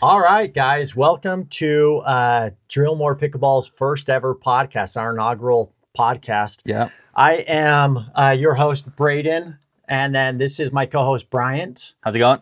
All right, guys, welcome to Drill More Pickleball's first ever podcast, our inaugural podcast. Yeah. I am your host, Braden, and then this is my co-host, Bryant. How's it going?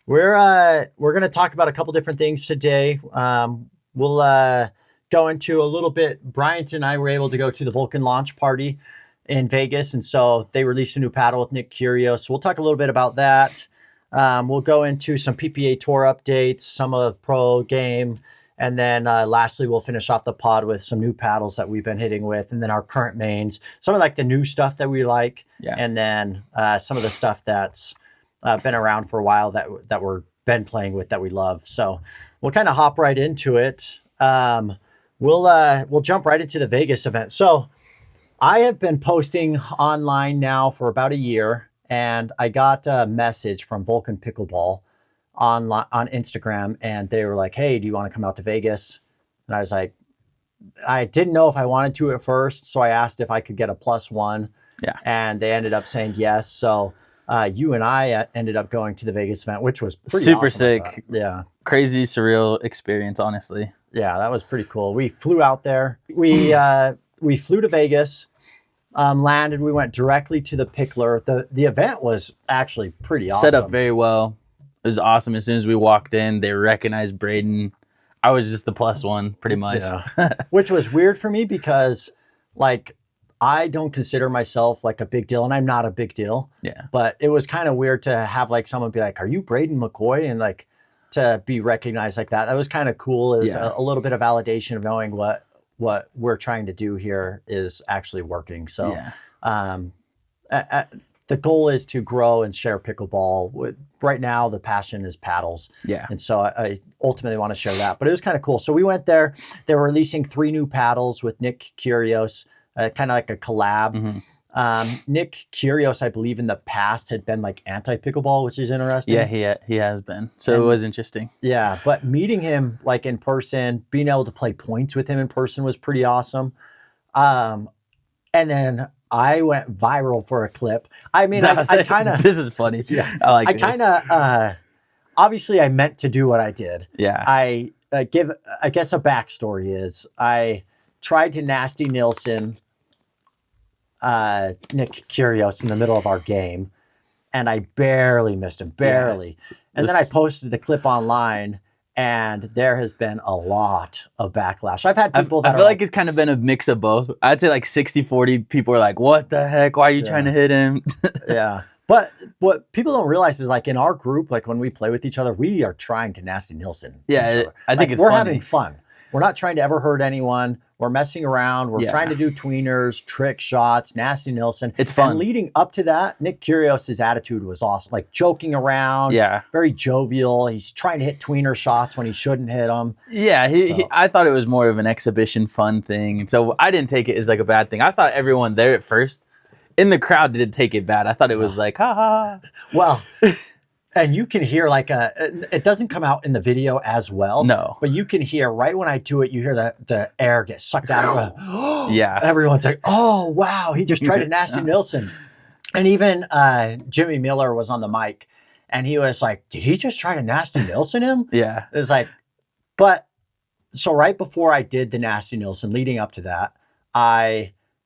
We're going to talk about a couple different things today. We'll go into a little bit. Bryant and I were able to go to the Vulcan launch party in Vegas, and so they released a new paddle with Nick Curio. So we'll talk a little bit about that. We'll go into some PPA Tour updates, some of the pro game, and then lastly, we'll finish off the pod with some new paddles that we've been hitting with, and then our current mains, some of like the new stuff that we like, and then some of the stuff that's been around for a while that we're been playing with that we love. So we'll kind of hop right into it. We'll jump right into the Vegas event. So I have been posting online now for about a year. And I got a message from Vulcan Pickleball on Instagram, and they were like, "Hey, do you want to come out to Vegas?" And I was like, I didn't know if I wanted to at first, so I asked if I could get a +1. Yeah. And they ended up saying yes. So you and I ended up going to the Vegas event, which was pretty super awesome, sick. Yeah. Crazy, surreal experience, honestly. Yeah, that was pretty cool. We flew out there. We flew to Vegas. Landed, we went directly to the Pickler. The event was actually pretty awesome. Set up very well. It was awesome. As soon as we walked in, they recognized Braden. I was just the +1, pretty much. Yeah. Which was weird for me because, like, I don't consider myself like a big deal, and I'm not a big deal. Yeah. But it was kind of weird to have like someone be like, "Are you Braden McCoy?" and like to be recognized like that. That was kind of cool. It was a little bit of validation of knowing what we're trying to do here is actually working. So the goal is to grow and share pickleball. Right now, the passion is paddles. Yeah. And so I ultimately want to share that. But it was kind of cool. So we went there. They were releasing 3 new paddles with Nick Curios, kind of like a collab. Mm-hmm. Nick Curios, I believe in the past had been like anti-pickleball, which is interesting. Yeah, he has been. So it was interesting. Yeah, but meeting him like in person, being able to play points with him in person was pretty awesome. And then I went viral for a clip. I mean, I kind of... This is funny. Yeah. I kind of... obviously, I meant to do what I did. Yeah. I guess a backstory is I tried to Nasty Nilsson Nick Curios in the middle of our game, and I barely missed him, barely. Yeah. And then I posted the clip online, and there has been a lot of backlash. I've had people that I feel like it's kind of been a mix of both. I'd say like 60-40 people are like, "What the heck? Why are you trying to hit him?" Yeah. But what people don't realize is like in our group, like when we play with each other, we are trying to Nasty Nilsson. Yeah, I think we're funny. having fun. We're not trying to ever hurt anyone. We're messing around. We're trying to do tweeners, trick shots, Nasty Nilsson. It's fun. And leading up to that, Nick Curios' attitude was awesome. Like joking around. Yeah. Very jovial. He's trying to hit tweener shots when he shouldn't hit them. Yeah. I thought it was more of an exhibition fun thing. And so I didn't take it as like a bad thing. I thought everyone there at first in the crowd didn't take it bad. I thought it was like, ha ha. Well... And you can hear like it doesn't come out in the video as well. No. But you can hear right when I do it, you hear the air get sucked out of it. Yeah. Everyone's like, "Oh, wow, he just tried to Nasty Nilsson." And even Jimmy Miller was on the mic and he was like, "Did he just try to Nasty Nilsson him?" Yeah. It's like, but so right before I did the Nasty Nilsson, leading up to that,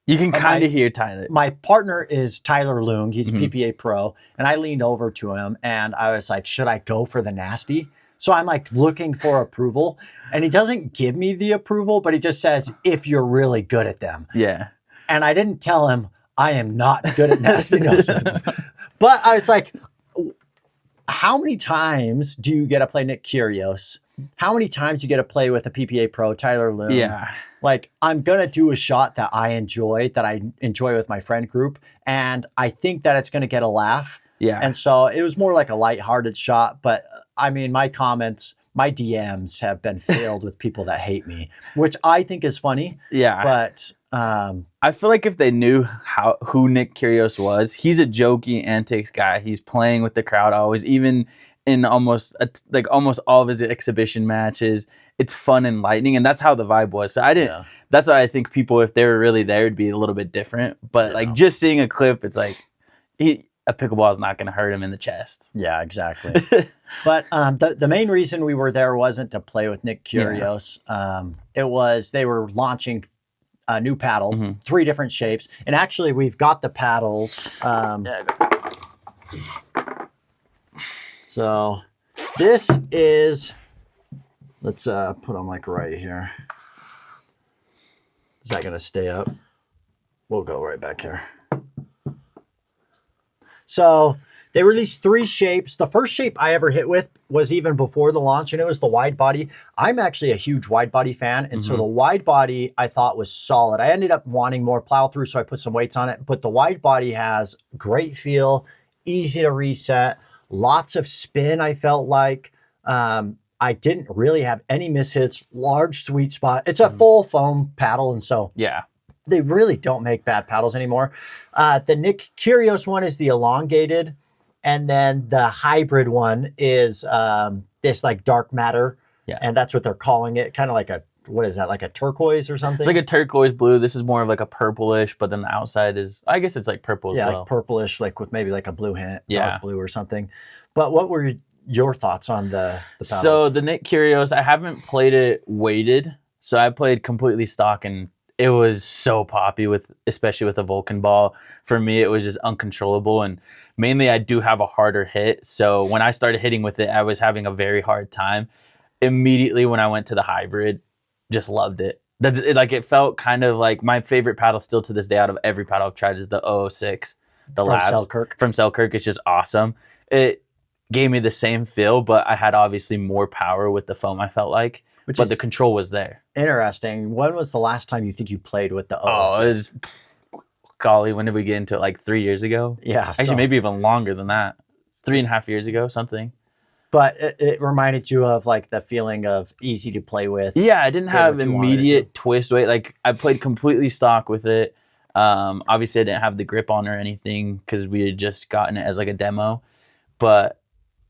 You can kind of hear Tyler. My partner is Tyler Loong. He's a PPA pro. And I leaned over to him and I was like, should I go for the nasty? So I'm like looking for approval. And he doesn't give me the approval, but he just says, if you're really good at them. Yeah. And I didn't tell him I am not good at nasty Nilssons. But I was like, how many times do you get to play Nick Curios? How many times you get to play with a PPA pro, Tyler Loong? Yeah. Like, I'm going to do a shot that I enjoy with my friend group. And I think that it's going to get a laugh. Yeah. And so it was more like a lighthearted shot. But I mean, my comments, my DMs have been filled with people that hate me, which I think is funny. Yeah. But I feel like if they knew who Nick Curios was, he's a jokey antics guy. He's playing with the crowd always, even in almost all of his exhibition matches. It's fun and lightning, and that's how the vibe was. So that's why I think people, if they were really there, it'd be a little bit different. But like just seeing a clip, it's like a pickleball is not going to hurt him in the chest. Yeah, exactly. But the main reason we were there wasn't to play with Nick Kyrgios. It was they were launching a new paddle, 3 different shapes. And actually, we've got the paddles. So this is, let's put them like right here. Is that going to stay up? We'll go right back here. So they released 3 shapes. The first shape I ever hit with was even before the launch, and it was the wide body. I'm actually a huge wide body fan, and so the wide body I thought was solid. I ended up wanting more plow through, so I put some weights on it. But the wide body has great feel, easy to reset, lots of spin, I felt like. I didn't really have any mishits, large sweet spot. It's a full foam paddle, and so they really don't make bad paddles anymore. The Nick Kyrgios one is the elongated, and then the hybrid one is this like dark matter, and that's what they're calling it. Kind of like a, what is that, like a turquoise or something? It's like a turquoise blue. This is more of like a purplish, but then the outside is, I guess it's like purple as well. Like purplish, like with maybe like a blue hint, dark blue or something. But what were your thoughts on the paddles? So the Nick Kyrgios, I haven't played it weighted, so I played completely stock, and it was so poppy, especially with a Vulcan ball. For me, it was just uncontrollable, and mainly I do have a harder hit. So when I started hitting with it, I was having a very hard time. Immediately when I went to the hybrid, just loved it. It felt kind of like my favorite paddle still to this day out of every paddle I've tried is the 006, the from Labs. Selkirk. From Selkirk. It's just awesome. It gave me the same feel, but I had obviously more power with the foam, I felt like. But the control was there. Interesting. When was the last time you think you played with the 006? Oh, it was, golly, when did we get into it? Like 3 years ago? Yeah. Actually, maybe even longer than that. 3.5 years ago, something. But it reminded you of like the feeling of easy to play with. Yeah, I didn't have immediate twist weight. Like I played completely stock with it. Obviously, I didn't have the grip on or anything because we had just gotten it as like a demo. But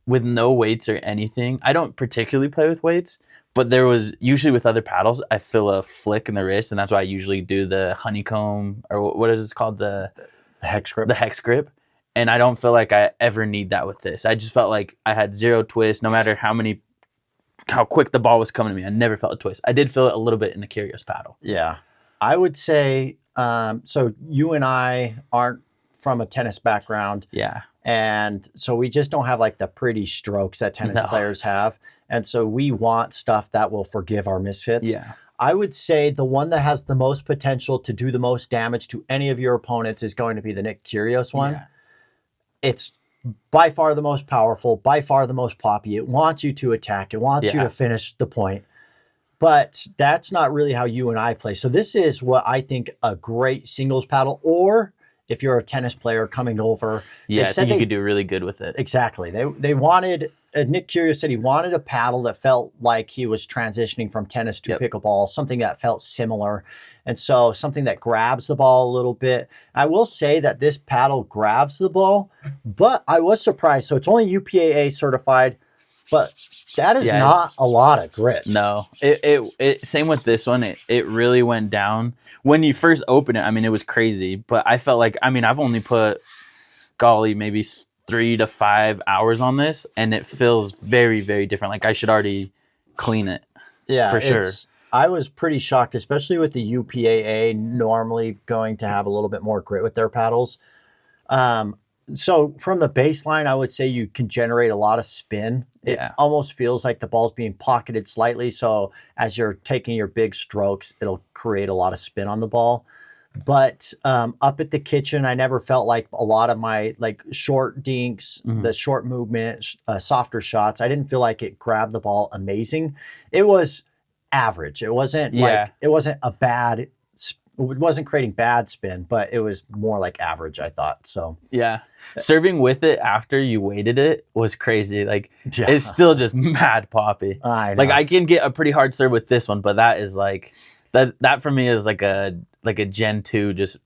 with no weights or anything, I don't particularly play with weights. But there was usually with other paddles, I feel a flick in the wrist, and that's why I usually do the honeycomb or what is it called, the hex grip. The hex grip. And I don't feel like I ever need that with this. I just felt like I had zero twist, no matter how quick the ball was coming to me. I never felt a twist. I did feel it a little bit in the Kyrgios paddle. Yeah. I would say, so you and I aren't from a tennis background. Yeah. And so we just don't have like the pretty strokes that tennis players have. And so we want stuff that will forgive our mishits. Yeah. I would say the one that has the most potential to do the most damage to any of your opponents is going to be the Nick Kyrgios one. Yeah. It's by far the most powerful, by far the most poppy. It wants you to attack. It wants you to finish the point. But that's not really how you and I play. So this is what I think a great singles paddle, or if you're a tennis player coming over. Yeah, I think you could do really good with it. Exactly. They wanted, Nick Kyrgios said he wanted a paddle that felt like he was transitioning from tennis to pickleball, something that felt similar. And so something that grabs the ball a little bit. I will say that this paddle grabs the ball, but I was surprised. So it's only UPAA certified, but that is not a lot of grit. No, it same with this one. It really went down when you first opened it. I mean, it was crazy, but I felt like, I mean, I've only put, golly, maybe 3 to 5 hours on this, and it feels very, very different. Like I should already clean it. Yeah, for sure. I was pretty shocked, especially with the UPAA normally going to have a little bit more grit with their paddles. So from the baseline, I would say you can generate a lot of spin. It almost feels like the ball's being pocketed slightly. So as you're taking your big strokes, it'll create a lot of spin on the ball. But up at the kitchen, I never felt like a lot of my like short dinks, the short movement, softer shots. I didn't feel like it grabbed the ball amazing. It was average. It wasn't like, it wasn't a bad, it wasn't creating bad spin, but it was more like average, I thought. So yeah, serving with it after you weighted it was crazy. Like it's still just mad poppy. I know. Like I can get a pretty hard serve with this one, but that is like that for me is like a Gen 2 just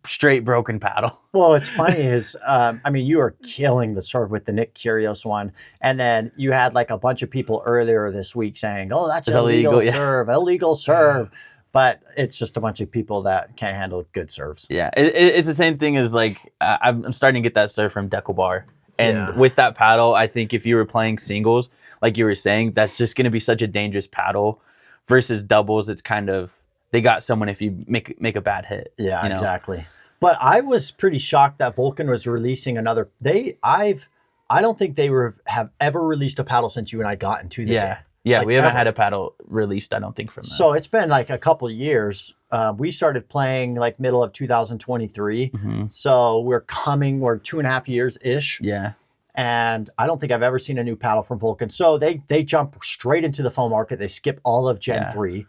straight broken paddle. Well, what's funny is, I mean, you were killing the serve with the Nick Kyrgios one. And then you had like a bunch of people earlier this week saying, oh, that's illegal serve, illegal serve. but it's just a bunch of people that can't handle good serves. Yeah, it's the same thing as like I'm starting to get that serve from Pickleball, and Yeah. with that paddle, I think if you were playing singles, like you were saying, that's just going to be such a dangerous paddle. Versus doubles, it's kind of they got someone if you make a bad hit. Yeah, you know? exactly. But I was pretty shocked that Vulcan was releasing another. I don't think they have ever released a paddle since you and I got into the game. Yeah, Like, we haven't ever. had a paddle released, I don't think, from them. So it's been like a couple of years. We started playing like middle of 2023. So we're 2.5 years ish. Yeah. And I don't think I've ever seen a new paddle from Vulcan. So they jump straight into the foam market. They skip all of Gen 3.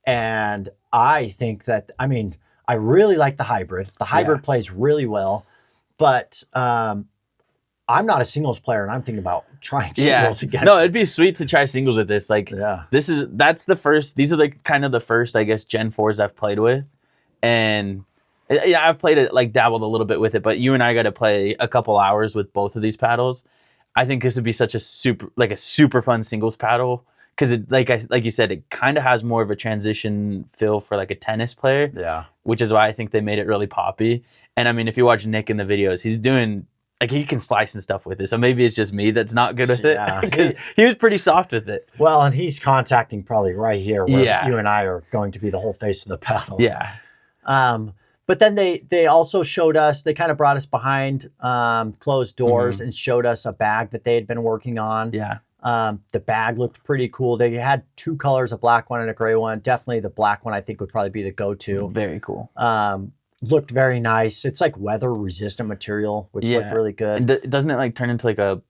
And I think that, I mean, I really like the hybrid. The hybrid plays really well. But I'm not a singles player, and I'm thinking about trying singles again. No, it'd be sweet to try singles with this. Like, these are the kind of the first, I guess, Gen 4s I've played with. And yeah, I've played it, like dabbled a little bit with it, but you and I got to play a couple hours with both of these paddles. I think this would be such a super fun singles paddle because it, like you said, it kind of has more of a transition feel for like a tennis player. Yeah, which is why I think they made it really poppy. And I mean, if you watch Nick in the videos, he's doing like he can slice and stuff with it. So maybe it's just me that's not good with it because he was pretty soft with it. Well, and he's contacting probably right here where you and I are going to be the whole face of the paddle. Yeah. But then they also showed us, they kind of brought us behind closed doors and showed us a bag that they had been working on. Yeah. The bag looked pretty cool. They had two colors, a black one and a gray one. Definitely the black one I think would probably be the go-to. Very cool. Looked very nice. It's like weather resistant material, which looked really good. And doesn't it like turn into like a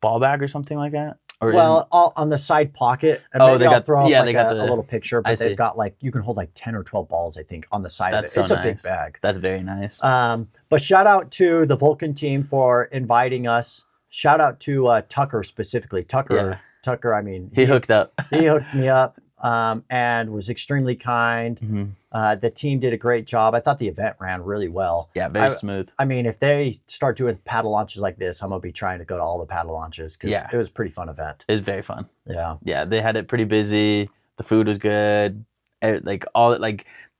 ball bag or something like that? Or all on the side pocket. And maybe I'll throw up a little picture, but they've got like, you can hold like 10 or 12 balls, I think, on the side of it. So it's a big bag. That's very nice. But shout out to the Vulcan team for inviting us. Shout out to Tucker specifically. Tucker, I mean, he hooked up. He hooked me up and was extremely kind. The team did a great job. I thought the event ran really well. Yeah, very smooth. I mean, if they start doing paddle launches like this, I'm going to be trying to go to all the paddle launches because it was a pretty fun event. It was very fun. Yeah. Yeah, they had it pretty busy. The food was good. Like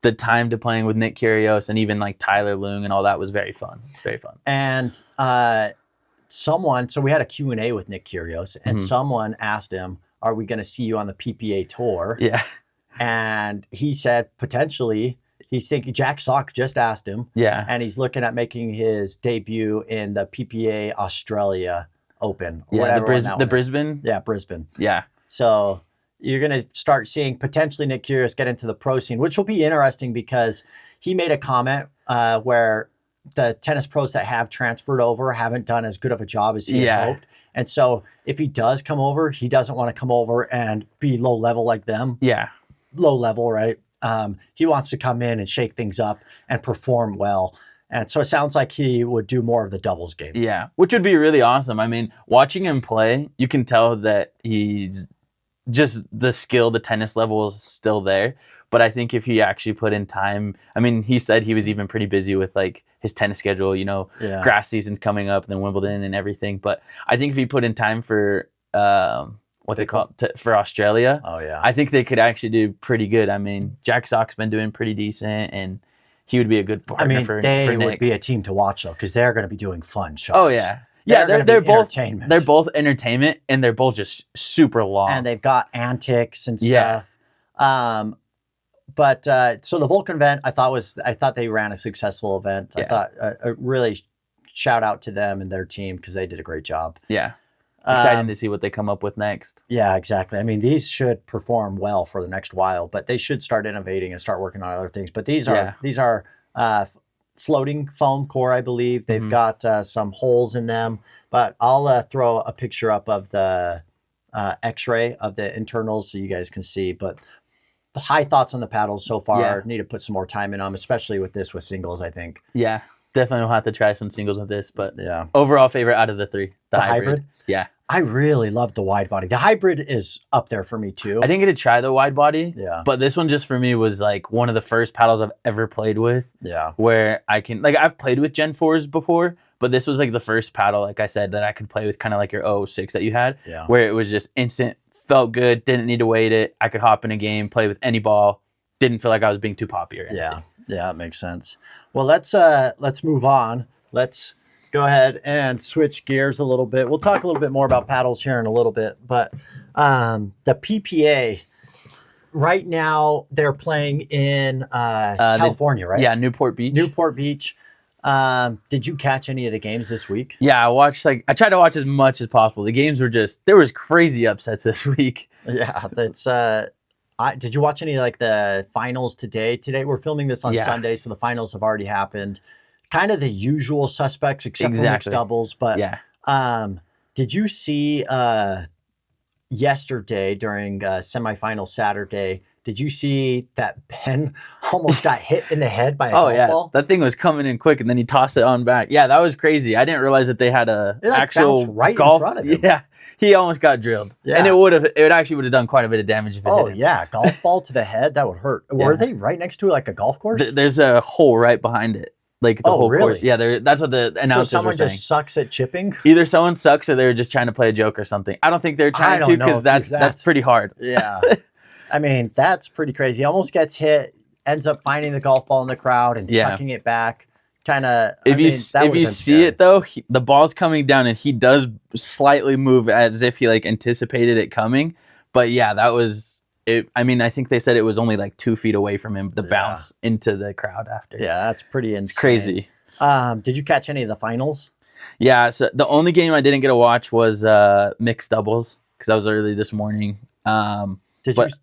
the time to playing with Nick Kyrgios and even like Tyler Loong and all that was very fun. Very fun. And so we had a Q&A with Nick Kyrgios and someone asked him, are we going to see you on the PPA tour? Yeah. And he said, potentially, he's thinking, Jack Sock just asked him. Yeah. And he's looking at making his debut in the PPA Australia Open. Yeah, the Brisbane? Yeah, Brisbane. Yeah. So you're going to start seeing potentially Nick Kyrgios get into the pro scene, which will be interesting because he made a comment where the tennis pros that have transferred over haven't done as good of a job as he had hoped. And so if he does come over, he doesn't want to come over and be low level like them. Yeah. Low level, right? He wants to come in and shake things up and perform well. And so it sounds like he would do more of the doubles game. Yeah, which would be really awesome. I mean, watching him play, you can tell that he's just the skill, the tennis level is still there. But I think if he actually put in time, I mean, he said he was even pretty busy with like his tennis schedule, grass season's coming up and then Wimbledon and everything. But I think if he put in time for for Australia, I think they could actually do pretty good. I mean, Jack Sock's been doing pretty decent and he would be a good partner for Nick. They would be a team to watch though, because they're going to be doing fun shots. Oh yeah. Yeah, they're both entertainment. They're both entertainment and they're both just super long. And they've got antics and stuff. Yeah. But so the Vulcan event, I thought they ran a successful event. I thought a really shout out to them and their team because they did a great job. Yeah. Exciting to see what they come up with next. Yeah, exactly. I mean, these should perform well for the next while, but they should start innovating and start working on other things. But these are floating foam core, I believe. They've got some holes in them, but I'll throw a picture up of the X-ray of the internals so you guys can see. But high thoughts on the paddles so far. Yeah. Need to put some more time in them, especially with singles, I think. Yeah, definitely will have to try some singles with this. But overall favorite out of the three, the hybrid. Yeah. I really love the wide body. The hybrid is up there for me too. I didn't get to try the wide body. Yeah. But this one just for me was like one of the first paddles I've ever played with. Yeah. Where I can, like I've played with Gen 4s before, but this was like the first paddle, like I said, that I could play with kind of like your 006 that you had. Yeah. Where it was just instant, felt good, didn't need to wait it. I could hop in a game, play with any ball, didn't feel like I was being too poppy or anything. Yeah, that makes sense. Well, let's move on. Let's go ahead and switch gears a little bit. We'll talk a little bit more about paddles here in a little bit, but the PPA right now they're playing in California, right? Yeah, Newport Beach. Newport Beach. Did you catch any of the games this week? Yeah, I tried to watch as much as possible. The games were there was crazy upsets this week. Yeah, that's did you watch any like the finals today? Today we're filming this on Sunday, so the finals have already happened. Kind of the usual suspects except for mixed doubles, but did you see yesterday during semifinal Saturday? Did you see that Ben almost got hit in the head by a golf ball? That thing was coming in quick, and then he tossed it on back. Yeah, that was crazy. I didn't realize that they had actual right golf in front of him. Yeah, he almost got drilled, and it actually would have done quite a bit of damage if it hit him. Yeah, golf ball to the head, that would hurt. Were they right next to like a golf course? There's a hole right behind it, like the whole course. Yeah, that's what the announcers were saying. So someone just sucks at chipping? Either someone sucks or they were just trying to play a joke or something. I don't think they're trying to, because that's pretty hard. Yeah. I mean, that's pretty crazy. He almost gets hit, ends up finding the golf ball in the crowd and chucking it back. Kind of. If you see it though, the ball's coming down and he does slightly move as if he like anticipated it coming. But yeah, that was it. I mean, I think they said it was only like 2 feet away from him. The bounce into the crowd after. Yeah, that's pretty insane. It's crazy. Did you catch any of the finals? Yeah. So the only game I didn't get to watch was mixed doubles because I was early this morning.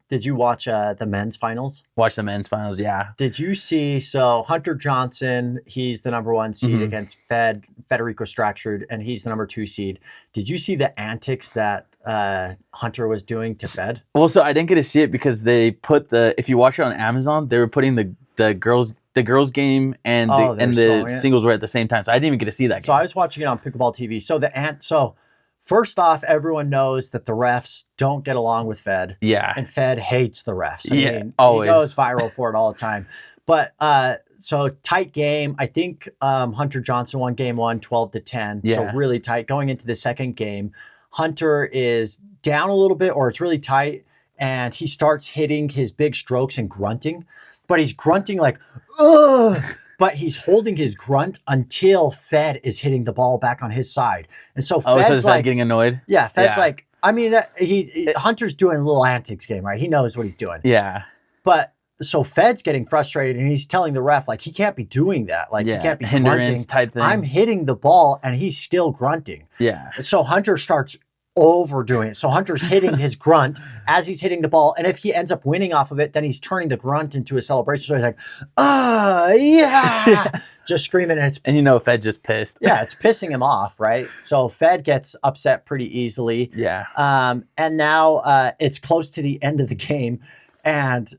Did you watch the men's finals? Watch the men's finals, yeah. Did you see, so Hunter Johnson, he's the number 1 seed against Federico Straksrud, and he's the number 2 seed. Did you see the antics that Hunter was doing to Fed? Well, so I didn't get to see it because they put if you watch it on Amazon, they were putting the girls game and the singles were at the same time. So I didn't even get to see that game. So I was watching it on Pickleball TV. So first off, everyone knows that the refs don't get along with Fed. Yeah. And Fed hates the refs. I mean, always. He goes viral for it all the time. But so tight game. I think Hunter Johnson won game 1, 12-10. Yeah. So really tight. Going into the second game, Hunter is down a little bit, or it's really tight, and he starts hitting his big strokes and grunting. But he's grunting like, ugh. But he's holding his grunt until Fed is hitting the ball back on his side. And so Fed's Fed getting annoyed? Yeah, Fed's like, I mean, Hunter's doing a little antics game, right? He knows what he's doing. Yeah. But so Fed's getting frustrated and he's telling the ref, like, he can't be doing that. Like, he can't be grunting. Type thing. I'm hitting the ball and he's still grunting. Yeah. So Hunter starts overdoing it. So Hunter's hitting his grunt as he's hitting the ball. And if he ends up winning off of it, then he's turning the grunt into a celebration. So he's like, yeah. Just screaming. And Fed just pissed. Yeah, it's pissing him off, right? So Fed gets upset pretty easily. Yeah. And now it's close to the end of the game. And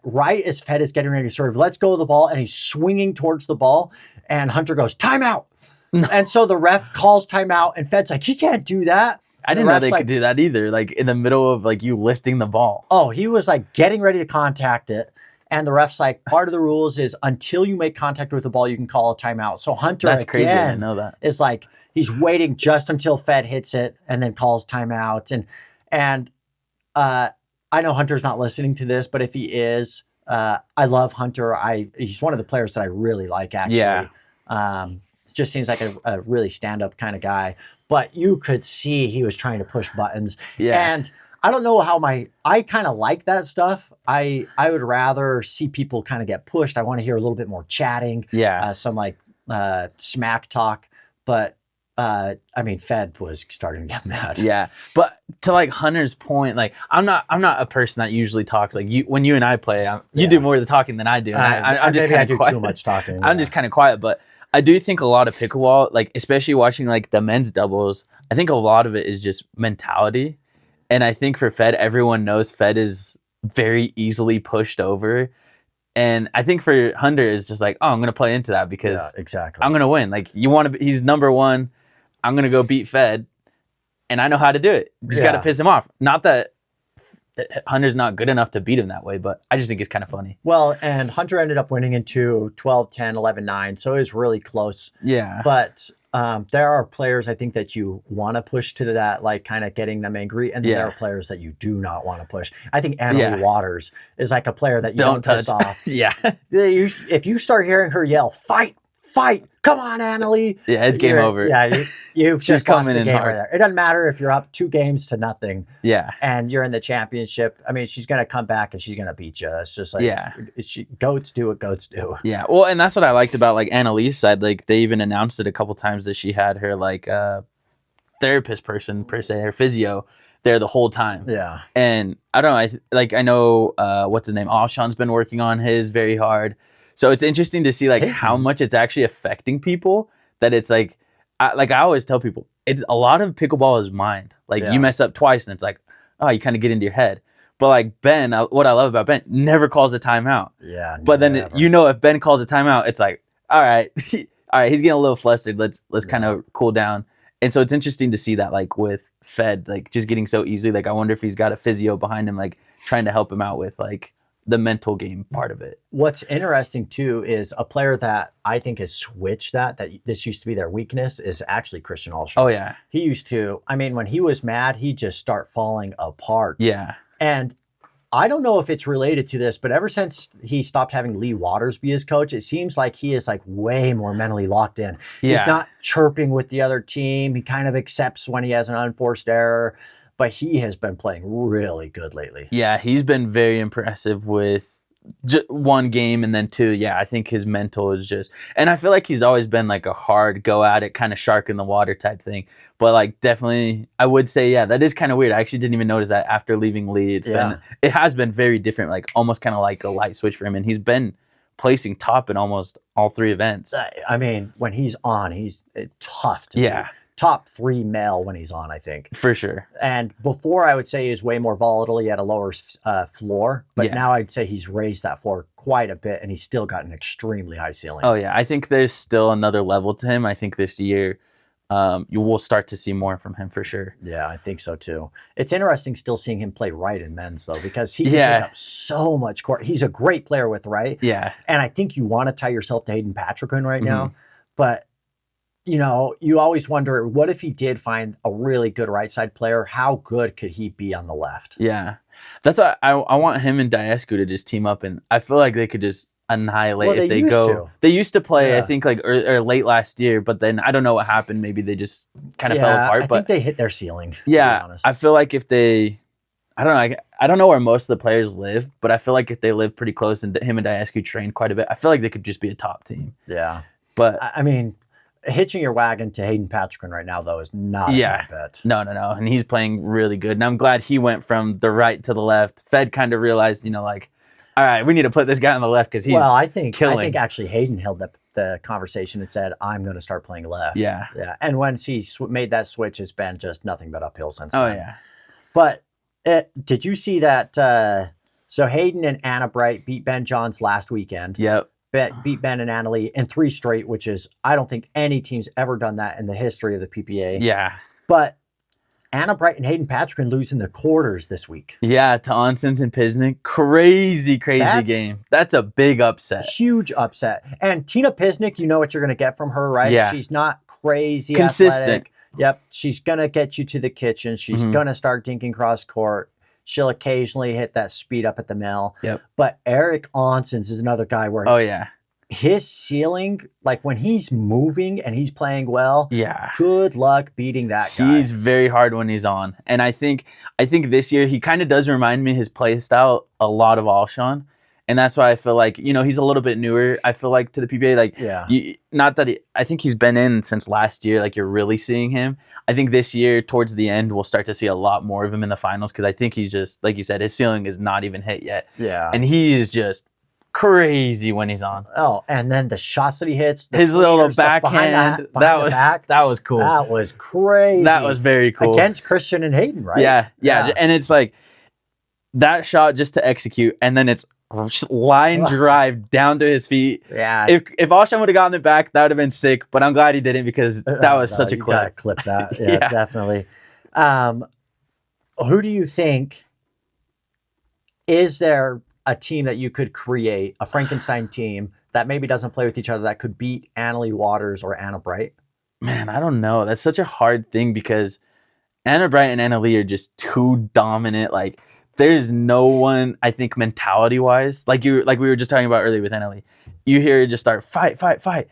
right as Fed is getting ready to serve, let's go of the ball. And he's swinging towards the ball. And Hunter goes, timeout. And so the ref calls timeout, and Fed's like, he can't do that. I didn't know they could do that either, like in the middle of like you lifting the ball. Oh, he was like getting ready to contact it. And the ref's like, part of the rules is until you make contact with the ball, you can call a timeout. So Hunter, that's crazy. I didn't know that. Is like, he's waiting just until Fed hits it and then calls timeout. And I know Hunter's not listening to this, but if he is, I love Hunter. He's one of the players that I really like, actually. Yeah. Just seems like a really stand-up kind of guy. But you could see he was trying to push buttons. Yeah. And I don't know how I kind of like that stuff. I would rather see people kind of get pushed. I want to hear a little bit more chatting. Yeah. Some like smack talk. But I mean, Fed was starting to get mad. Yeah. But to like Hunter's point, like I'm not a person that usually talks. Like when you and I play, you do more of the talking than I do. I'm just kind of quiet. Too much talking. I'm just kind of quiet, but I do think a lot of pickleball, like especially watching like the men's doubles, I think a lot of it is just mentality. And I think for Fed, everyone knows Fed is very easily pushed over. And I think for Hunter, it's just like, oh, I'm going to play into that because exactly. I'm going to win. Like he's number 1. I'm going to go beat Fed. And I know how to do it. Just got to piss him off. Not that Hunter's not good enough to beat him that way, but I just think it's kind of funny. Well, and Hunter ended up winning in 2, 12-10, 11-9, so it was really close. Yeah. But There are players I think that you want to push to that, like kind of getting them angry, and then there Yeah. are players that you do not want to push. I think Annalie Yeah. Waters is like a player that you Don't don't piss touch. off. Yeah. If you start hearing her yell, "Fight, fight! Come on, Annalie!" Yeah, it's game over. Yeah, you've She's just lost coming the in game hard. right there. It doesn't matter if you're up 2-0 Yeah. and you're in the championship. I mean, she's gonna come back and she's gonna beat you. It's just like, Yeah. Goats do what goats do. Yeah. Well, and that's what I liked about like Annalise's side. Like they even announced it a couple times that she had her like therapist person per se, her physio there the whole time. Yeah. And I don't know, I know what's his name? Alshon's been working on his very hard. So it's interesting to see like how much it's actually affecting people, that it's like I always tell people, it's a lot of pickleball is mind. Like Yeah. you mess up twice and it's like, oh, you kind of get into your head. But like Ben, what I love about Ben, never calls a timeout. Yeah. But then never. if Ben calls a timeout, it's like, all right, all right, he's getting a little flustered. Let's kind of cool down. And so it's interesting to see that like with Fed, like just getting so easily. Like I wonder if he's got a physio behind him, like trying to help him out with like the mental game part of it. What's interesting too is a player that I think has switched that this used to be their weakness is actually Christian Alshon. Oh yeah. He used to, I mean, when he was mad, he'd just start falling apart. Yeah. And I don't know if it's related to this, but ever since he stopped having Lee Waters be his coach, it seems like he is like way more mentally locked in. Yeah. He's not chirping with the other team. He kind of accepts when he has an unforced error, but he has been playing really good lately. Yeah, he's been very impressive with one game, and then two. Yeah, I think his mental is just, and I feel like he's always been like a hard go at it, kind of shark in the water type thing. But like definitely, I would say, yeah, that is kind of weird. I actually didn't even notice that after leaving Lee. It has been very different, like almost kind of like a light switch for him, and he's been placing top in almost all three events. I mean, when he's on, he's tough to beat. Top 3 male when he's on, I think. For sure. And before I would say he's way more volatile. He had a lower floor, but now I'd say he's raised that floor quite a bit, and he's still got an extremely high ceiling. Oh yeah, I think there's still another level to him. I think this year you will start to see more from him for sure. Yeah, I think so too. It's interesting still seeing him play right in men's though, because he can take up so much court. He's a great player with right. Yeah. And I think you want to tie yourself to Hayden Patrickman right now, but you know, you always wonder, what if he did find a really good right side player? How good could he be on the left? Yeah. That's why I want him and Diascu to just team up, and I feel like they could just annihilate if they go. They used to play, I think, like or late last year, but then I don't know what happened. Maybe they just kind of fell apart. I think they hit their ceiling. Yeah. To be honest. I feel like if they, I don't know. I don't know where most of the players live, but I feel like if they live pretty close and him and Diascu train quite a bit, I feel like they could just be a top team. Yeah. But I mean, hitching your wagon to Hayden Patrickman right now, though, is not a bad bet. No. And he's playing really good. And I'm glad he went from the right to the left. Fed kind of realized, you know, like, all right, we need to put this guy on the left because he's killing. I think actually Hayden held up the conversation and said, I'm going to start playing left. Yeah. Yeah. And once he made that switch, it's been just nothing but uphill since then. Oh, yeah. But did you see that? So Hayden and Anna Bright beat Ben Johns last weekend. Yep. Beat Ben and Annalie in 3 straight, which is, I don't think any team's ever done that in the history of the PPA. Yeah. But Anna Bright and Hayden Patrickman lose in the quarters this week. Yeah, to Onsens and Pisnik. Crazy game. That's a big upset. Huge upset. And Tina Pisnik, you know what you're going to get from her, right? Yeah. She's not crazy consistent. Athletic. Yep. She's going to get you to the kitchen. She's going to start dinking cross court. She'll occasionally hit that speed up at the mill. Yep. But Eric Onsens is another guy where his ceiling, like when he's moving and he's playing well, good luck beating that guy. He's very hard when he's on. And I think this year he kind of does remind me his play style a lot of Alshon. And that's why I feel like, you know, he's a little bit newer, I feel like, to the PBA. Like, I think he's been in since last year. Like, you're really seeing him. I think this year, towards the end, we'll start to see a lot more of him in the finals because I think he's just, like you said, his ceiling is not even hit yet. Yeah. And he is just crazy when he's on. Oh, and then the shots that he hits. His little backhand. That was cool. That was crazy. That was very cool. Against Christian and Hayden, right? Yeah. And it's like that shot just to execute, and then it's line drive down to his feet. Yeah. If Alshon would have gotten it back, that would have been sick. But I'm glad he didn't because that was such a clip. Gotta clip that. Yeah, definitely. Who do you think? Is there a team that you could create, a Frankenstein team that maybe doesn't play with each other, that could beat Annalie Waters or Anna Bright? Man, I don't know. That's such a hard thing because Anna Bright and Anna Lee are just too dominant. Like, there's no one, I think, mentality wise, like we were just talking about earlier with Anna Lee. You hear her just start fight, fight, fight,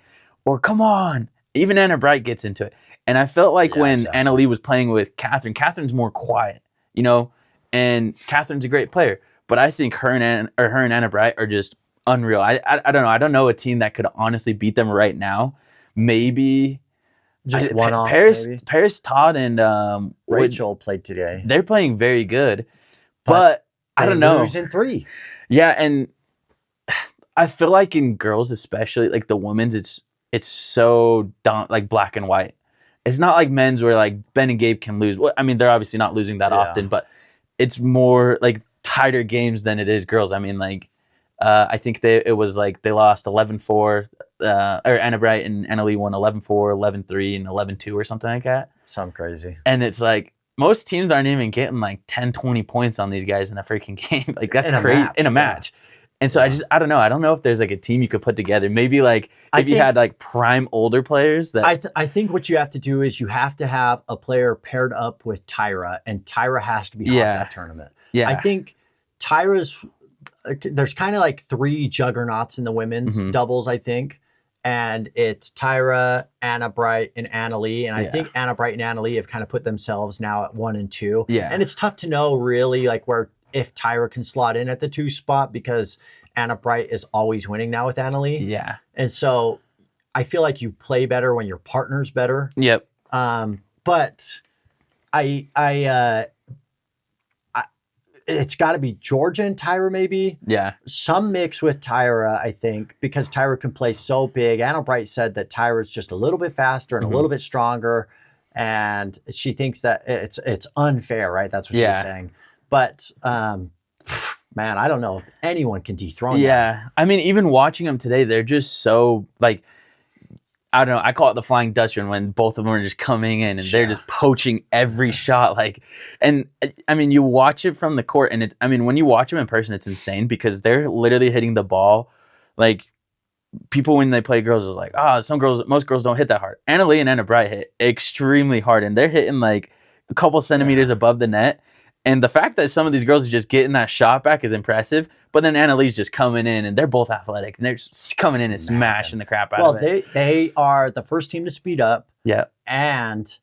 or come on. Even Anna Bright gets into it. And I felt like when Anna Lee was playing with Catherine, Catherine's more quiet, you know, and Catherine's a great player. But I think her and Anna Bright are just unreal. I don't know. I don't know a team that could honestly beat them right now. Maybe just one-offs. Paris Todd and Rachel played today. They're playing very good, but I don't know. Lose in 3. Yeah, and I feel like in girls, especially like the women's, it's so like black and white. It's not like men's where like Ben and Gabe can lose. Well, I mean, they're obviously not losing that often, but it's more like tighter games than it is girls. I mean, like I think it was like they lost 11-4, or Anna Bright and Anna Lee won 11-4, 11-3, and 11-2 or something like that. Something crazy. And it's like most teams aren't even getting like 10, 20 points on these guys in a freaking game. Like that's crazy in a match. And so I don't know. I don't know if there's like a team you could put together. Maybe like if you had like prime older players that I think what you have to do is you have to have a player paired up with Tyra, and Tyra has to be hot that tournament. Yeah. I think Tyra's there's kind of like 3 juggernauts in the women's doubles, I think. And it's Tyra, Anna Bright, and Anna Lee. And I think Anna Bright and Anna Lee have kind of put themselves now at 1 and 2. Yeah. And it's tough to know really like where if Tyra can slot in at the 2 spot, because Anna Bright is always winning now with Anna Lee. Yeah. And so I feel like you play better when your partner's better. Yep. But it's got to be Georgia and Tyra maybe. Yeah. Some mix with Tyra, I think, because Tyra can play so big. Anna Bright said that Tyra's just a little bit faster and a little bit stronger, and she thinks that it's unfair, right? That's what she was saying. But man, I don't know if anyone can dethrone them. I mean, even watching them today, they're just so like, I don't know. I call it the Flying Dutchman when both of them are just coming in and they're just poaching every shot. Like, and I mean, you watch it from the court, and when you watch them in person, it's insane because they're literally hitting the ball. Like, people when they play girls is like, most girls don't hit that hard. Anna Lee and Anna Bright hit extremely hard, and they're hitting like a couple centimeters above the net. And the fact that some of these girls are just getting that shot back is impressive. But then Anna Lee's just coming in, and they're both athletic, and they're just coming in and smashing the crap out of it. Well, they are the first team to speed up. Yeah. And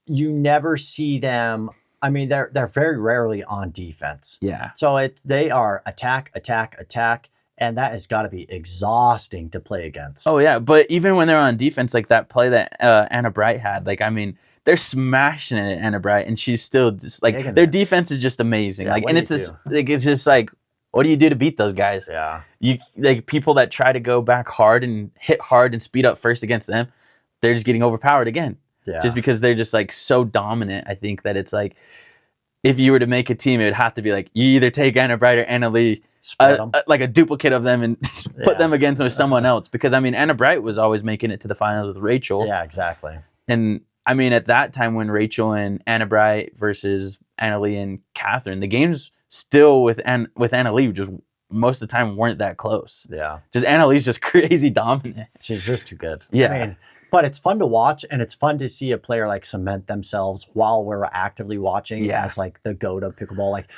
you never see them. I mean, they're very rarely on defense. Yeah. So they are attack, attack, attack. And that has got to be exhausting to play against. Oh, yeah. But even when they're on defense, like that play that Anna Bright had, like, I mean, they're smashing it at Anna Bright, and she's still just like their defense is just amazing. Yeah, like, and it's just like, what do you do to beat those guys? Yeah, you like people that try to go back hard and hit hard and speed up first against them, they're just getting overpowered again. Yeah, just because they're just like so dominant. I think that it's like if you were to make a team, it would have to be like you either take Anna Bright or Anna Lee, like a duplicate of them, and put them against someone else. Because I mean, Anna Bright was always making it to the finals with Rachel. Yeah, exactly. And I mean, at that time when Rachel and Anna Bright versus Anna Lee and Catherine, the games still with Anna Lee just most of the time weren't that close. Yeah. Just Anna Lee's just crazy dominant. She's just too good. Yeah. I mean, but it's fun to watch, and it's fun to see a player like cement themselves while we're actively watching as like the GOAT of pickleball. Like,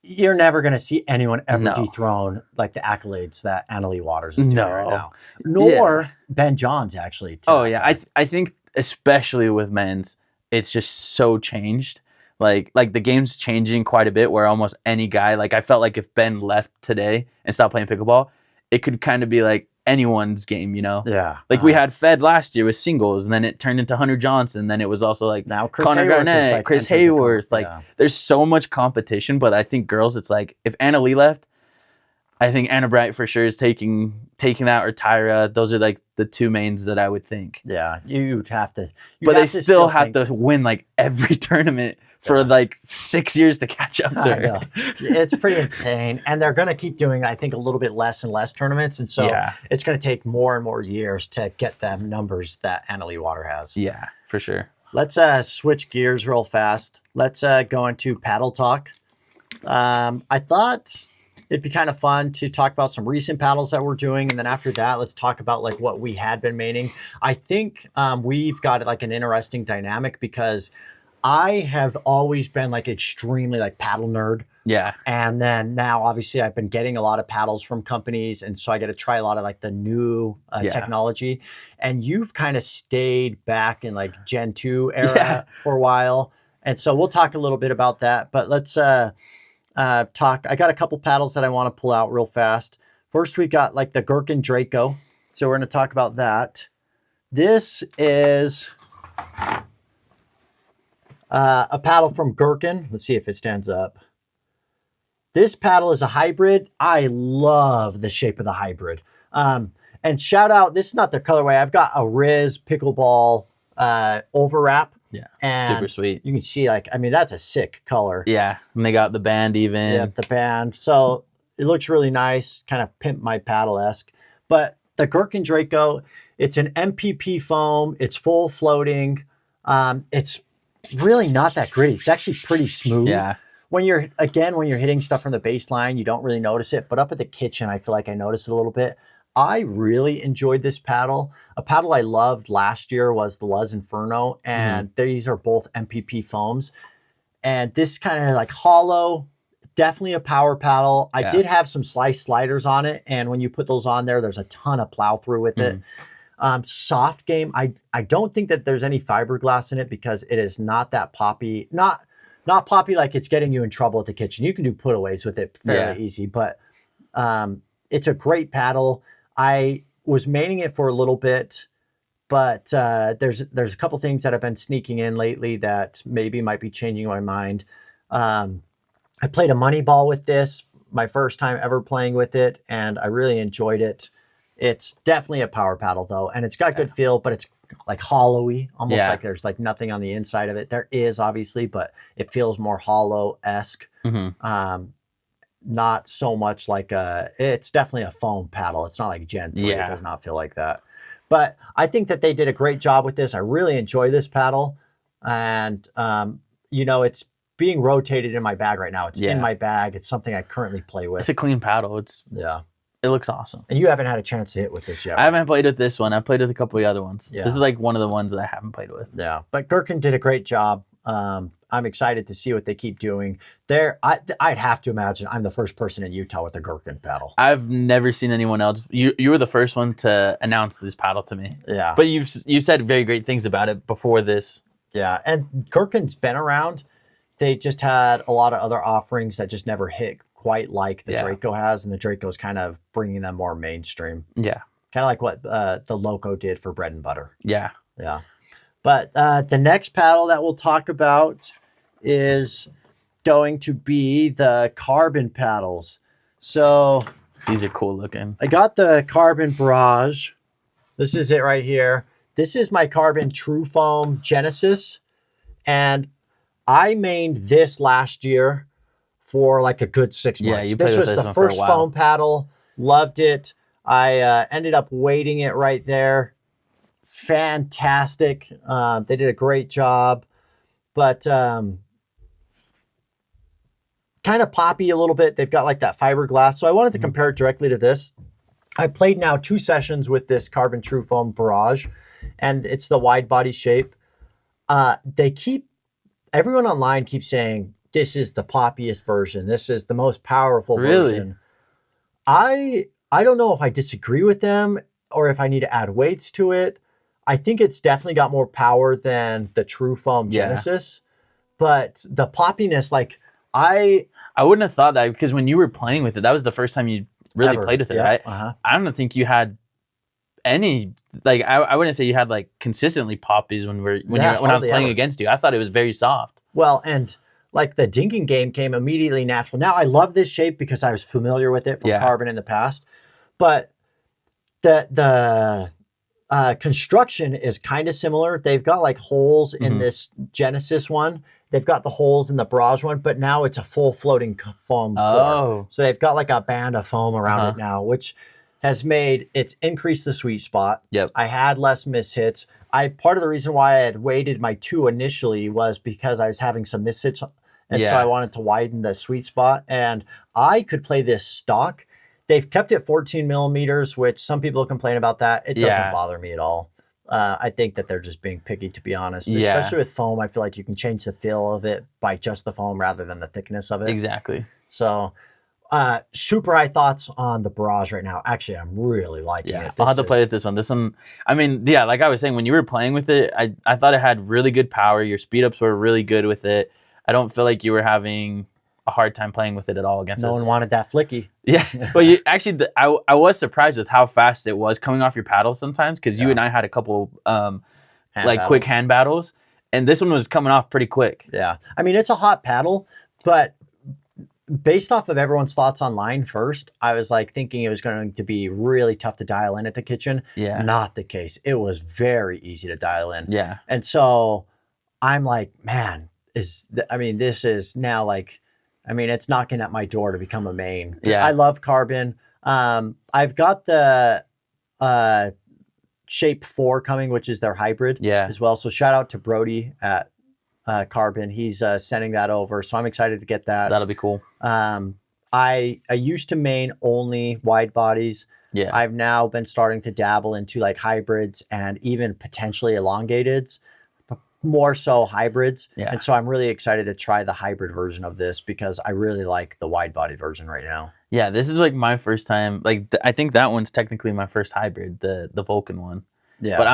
you're never going to see anyone ever dethrone like the accolades that Anna Lee Waters is doing right now. Nor Ben Johns, actually. Oh, yeah. I think especially with men's, it's just so changed. Like the game's changing quite a bit where almost any guy, like I felt like if Ben left today and stopped playing pickleball, it could kind of be like anyone's game, you know? Yeah. Like we had Fed last year with singles, and then it turned into Hunter Johnson. Then it was also like now Connor Garnett, like Chris Hayworth. Like there's so much competition, but I think girls, it's like if Anna Lee left, I think Anna Bright for sure is taking that, or Tyra. Those are like the two mains that I would think. Yeah, you'd have to. But they still have to win like every tournament for like 6 years to catch up to her. It's pretty insane. And they're going to keep doing, I think, a little bit less and less tournaments. And so it's going to take more and more years to get them numbers that Anna Lee Water has. Yeah, for sure. Let's switch gears real fast. Let's go into paddle talk. I thought it'd be kind of fun to talk about some recent paddles that we're doing. And then after that, let's talk about like what we had been maining. I think we've got like an interesting dynamic because I have always been like extremely like paddle nerd. Yeah. And then now obviously I've been getting a lot of paddles from companies. And so I get to try a lot of like the new technology. And you've kind of stayed back in like Gen 2 era for a while. And so we'll talk a little bit about that. But let's talk. I got a couple paddles that I want to pull out real fast. First, we got like the Gherkin Draco. So we're going to talk about that. This is a paddle from Gherkin. Let's see if it stands up. This paddle is a hybrid. I love the shape of the hybrid. And shout out, this is not their colorway. I've got a Riz Pickleball overwrap. Yeah, and super sweet. You can see like, I mean, that's a sick color. Yeah, and they got the band even. Yeah, the band. So it looks really nice, kind of pimp my paddle-esque. But the Gherkin Draco, it's an MPP foam. It's full floating. It's really not that gritty. It's actually pretty smooth. Yeah. When you're hitting stuff from the baseline, you don't really notice it. But up at the kitchen, I feel like I noticed it a little bit. I really enjoyed this paddle. A paddle I loved last year was the Luz Inferno, and these are both MPP foams. And this kind of like hollow, definitely a power paddle. I did have some slice sliders on it, and when you put those on there, there's a ton of plow through with it. Soft game. I don't think that there's any fiberglass in it because it is not that poppy. Not poppy like it's getting you in trouble at the kitchen. You can do putaways with it fairly easy, but it's a great paddle. I was maining it for a little bit, but there's a couple things that have been sneaking in lately that maybe might be changing my mind. I played a money ball with this, my first time ever playing with it, and I really enjoyed it. It's definitely a power paddle though, and it's got good feel, but it's like hollowy, almost like there's like nothing on the inside of it. There is obviously, but it feels more hollow-esque. Not so much like it's definitely a foam paddle. It's not like Gen 3. It does not feel like that. But I think that they did a great job with this. I really enjoy this paddle. And, you know, it's being rotated in my bag right now. It's in my bag. It's something I currently play with. It's a clean paddle. It looks awesome. And you haven't had a chance to hit with this yet, right? I haven't played with this one. I played with a couple of the other ones. Yeah. This is like one of the ones that I haven't played with. Yeah. But Gherkin did a great job. I'm excited to see what they keep doing. I'd have to imagine I'm the first person in Utah with a Gherkin paddle. I've never seen anyone else. You were the first one to announce this paddle to me. Yeah. But you've said very great things about it before this. Yeah. And Gherkin's been around. They just had a lot of other offerings that just never hit quite like the Draco has, and the Draco's kind of bringing them more mainstream. Yeah. Kind of like what the Loco did for bread and butter. Yeah. Yeah. But the next paddle that we'll talk about is going to be the carbon paddles. So these are cool looking. I got the CRBN Barrage. This is it right here. This is my Carbon True Foam Genesis. And I mained this last year for like a good 6 months. Yeah, this was the first foam paddle. Loved it. I ended up weighting it right there. Fantastic. They did a great job, but kind of poppy a little bit. They've got like that fiberglass. So I wanted to compare it directly to this. I played now 2 sessions with this Carbon True Foam Barrage, and it's the wide body shape. Everyone online keeps saying, this is the poppiest version. This is the most powerful version. I don't know if I disagree with them or if I need to add weights to it. I think it's definitely got more power than the True Foam Genesis, but the poppiness, like I wouldn't have thought that, because when you were playing with it, that was the first time you really played with it, right? I don't think you had any, like, I wouldn't say you had like consistently poppies when I was playing against you. I thought it was very soft. Well, and like the dinking game came immediately natural. Now I love this shape because I was familiar with it from Carbon in the past, but the construction is kind of similar. They've got like holes in this Genesis one. They've got the holes in the Barrage one, but now it's a full floating foam floor. So they've got like a band of foam around it now, which has increased the sweet spot. I had less mishits. Part of the reason why I had weighted my 2 initially was because I was having some mishits And so Yeah. I wanted to widen the sweet spot. And I could play this stock. They've kept it 14 millimeters, which some people complain about that. It doesn't Yeah. bother me at all. I think that they're just being picky, to be honest. Yeah. Especially with foam, I feel like you can change the feel of it by just the foam rather than the thickness of it. Exactly. So, super high thoughts on the Barrage right now. Actually, I'm really liking it. I'll have to play with this one. This one, I mean, yeah, like I was saying, when you were playing with it, I thought it had really good power. Your speed ups were really good with it. I don't feel like you were having a hard time playing with it at all against us. No one wanted that flicky. Yeah, but you actually, I was surprised with how fast it was coming off your paddles sometimes, because you and I had a couple quick hand battles, and this one was coming off pretty quick. Yeah, I mean, it's a hot paddle, but based off of everyone's thoughts online first, I was like thinking it was going to be really tough to dial in at the kitchen. Yeah. Not the case. It was very easy to dial in. Yeah. And so I'm like, man, this is now like, I mean, it's knocking at my door to become a main. Yeah. I love Carbon. I've got the Shape 4 coming, which is their hybrid as well. So shout out to Brody at Carbon. He's sending that over. So I'm excited to get that. That'll be cool. I used to main only wide bodies. Yeah. I've now been starting to dabble into like hybrids and even potentially elongateds, but more so hybrids. Yeah. And so I'm really excited to try the hybrid version of this because I really like the wide body version right now. Yeah, this is like my first time. Like I think that one's technically my first hybrid, the Vulcan one. Yeah. But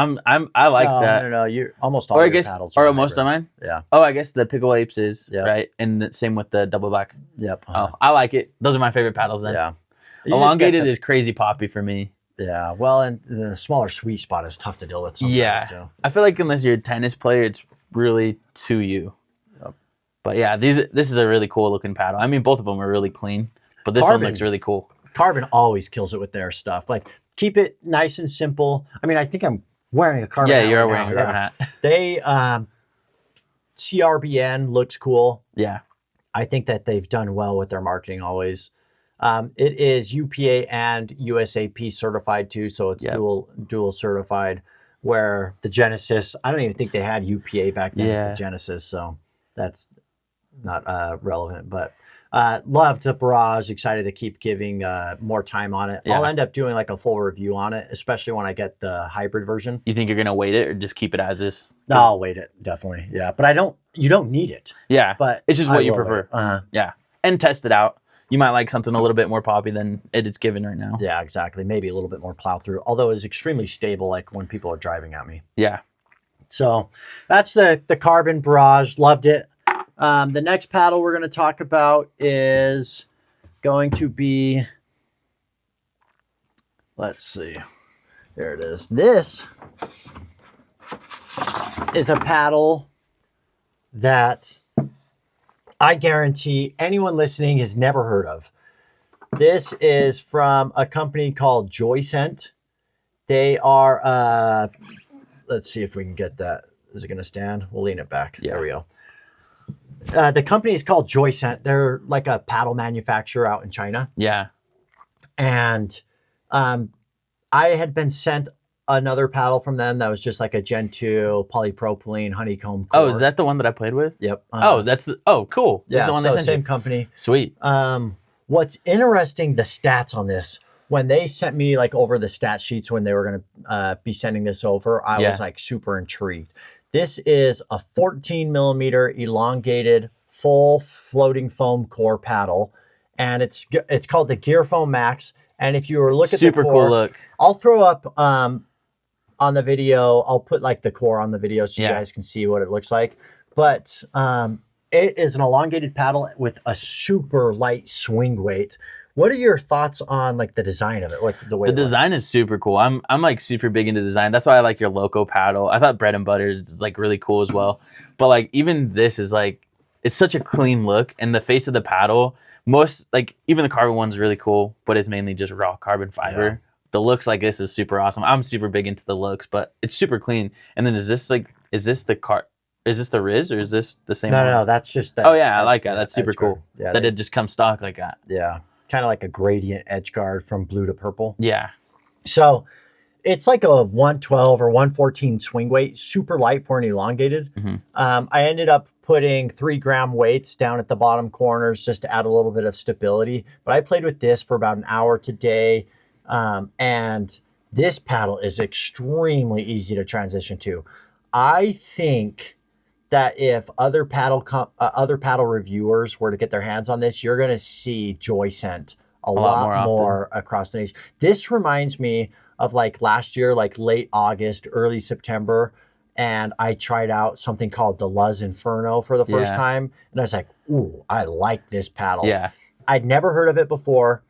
I like that. No. You almost all your paddles are most of mine. Yeah. Oh, I guess the Pickleball Apes is Yeah. right, and the same with the double black. Yep. Oh, I like it. Those are my favorite paddles. Then. Yeah. Elongated is crazy poppy for me. Yeah. Well, and the smaller sweet spot is tough to deal with sometimes too. I feel like unless you're a tennis player, it's really to you. Yep. But yeah, this is a really cool looking paddle. I mean, both of them are really clean, but this Carbon. one looks really cool. Carbon always kills it with their stuff. Like keep it nice and simple. I mean, I think I'm wearing a Carbon hat. Yeah, you're right wearing now. a Carbon hat. They CRBN looks cool. Yeah. I think that they've done well with their marketing always. It is UPA and USAP certified too, so it's dual certified. Where the Genesis, I don't even think they had UPA back then with the Genesis, so that's not relevant. But loved the Barrage. Excited to keep giving more time on it. Yeah. I'll end up doing like a full review on it, especially when I get the hybrid version. You think you're gonna weight it or just keep it as is? No, I'll weight it definitely. Yeah, but you don't need it. Yeah, but it's just what you prefer. Yeah, and test it out. You might like something a little bit more poppy than it's given right now. Yeah, exactly. Maybe a little bit more plow through, although it's extremely stable like when people are driving at me. Yeah. So that's the Carbon Barrage. Loved it. The next paddle we're going to talk about is going to be, let's see. There it is. This is a paddle that I guarantee anyone listening has never heard of. This is from a company called Joysent. They are, let's see if we can get that. Is it going to stand? We'll lean it back. Yeah. There we go. The company is called Joysent. They're like a paddle manufacturer out in China. Yeah. And I had been sent another paddle from them that was just like a Gen 2 polypropylene honeycomb core. Oh, is that the one that I played with? Yep. Cool. This Yeah, is the one so they sent same you. company. Sweet. What's interesting, the stats on this, when they sent me like over the stat sheets when they were going to be sending this over, I was like super intrigued. This is a 14 millimeter elongated full floating foam core paddle, and it's called the Gearfoam Max. And if you were looking at super the core, cool look. I'll throw up on the video. I'll put like the core on the video so you guys can see what it looks like. But it is an elongated paddle with a super light swing weight. What are your thoughts on like the design of it? Like the way The design is super cool. I'm like super big into design. That's why I like your Loco paddle. I thought Bread and Butter is like really cool as well. But like even this is like, it's such a clean look, and the face of the paddle, most like even the carbon one's really cool, but it's mainly just raw carbon fiber. Yeah. The looks like this is super awesome. I'm super big into the looks, but it's super clean. And then is this the Riz or is this the same one? No, that's just that. Oh yeah, I like that. That's super cool. Yeah, that it just comes stock like that. Yeah. Kind of like a gradient edge guard from blue to purple. Yeah. So it's like a 112 or 114 swing weight, super light for an elongated. Mm-hmm. I ended up putting 3-gram weights down at the bottom corners just to add a little bit of stability. But I played with this for about an hour today, and this paddle is extremely easy to transition to. I think that if other paddle reviewers were to get their hands on this, you're going to see Joysent a lot more across the nation. This reminds me of like last year, like late August, early September, and I tried out something called the Luz Inferno for the first time, and I was like, ooh, I like this paddle. Yeah. I'd never heard of it before,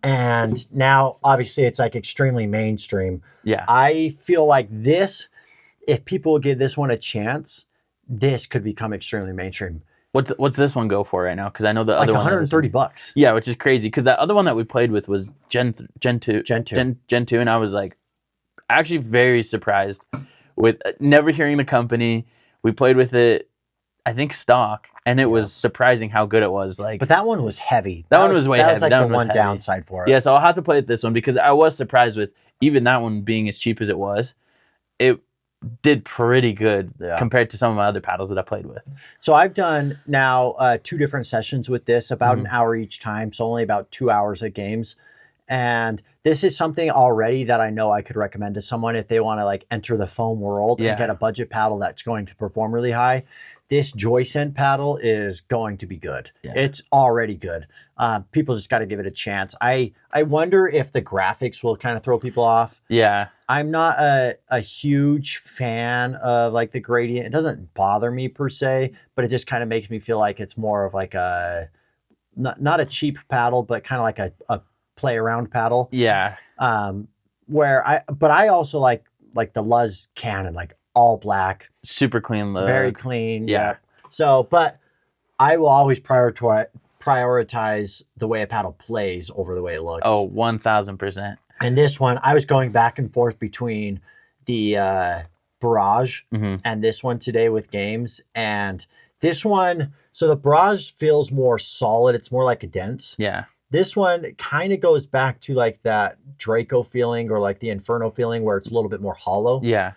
and now obviously it's like extremely mainstream. Yeah. I feel like this, if people would give this one a chance, this could become extremely mainstream. What's this one go for right now? Because I know the like other one, $130. Yeah, which is crazy. Because that other one that we played with was Gen 2, and I was like, actually very surprised with never hearing the company. We played with it, I think stock, and it was surprising how good it was. Like, but that one was heavy. That one was way heavy. That was like that the one was one downside for it. Yeah, so I'll have to play with this one because I was surprised with even that one being as cheap as it was. It did pretty good compared to some of my other paddles that I played with. So I've done now 2 different sessions with this, about an hour each time, so only about 2 hours of games. And this is something already that I know I could recommend to someone if they want to like enter the foam world and get a budget paddle that's going to perform really high. This Joysent paddle is going to be good. Yeah. It's already good. People just got to give it a chance. I wonder if the graphics will kind of throw people off. Yeah. I'm not a huge fan of like the gradient. It doesn't bother me per se, but it just kind of makes me feel like it's more of like a, not a cheap paddle, but kind of like a play around paddle. Yeah. But I also like the Luz Cannon, like all black. Super clean look. Very clean. Yeah. So, but I will always prioritize the way a paddle plays over the way it looks. Oh, 1000%. And this one, I was going back and forth between the Barrage and this one today with games. And this one, so the Barrage feels more solid. It's more like a dense. Yeah. This one kind of goes back to like that Draco feeling or like the Inferno feeling where it's a little bit more hollow. Yeah.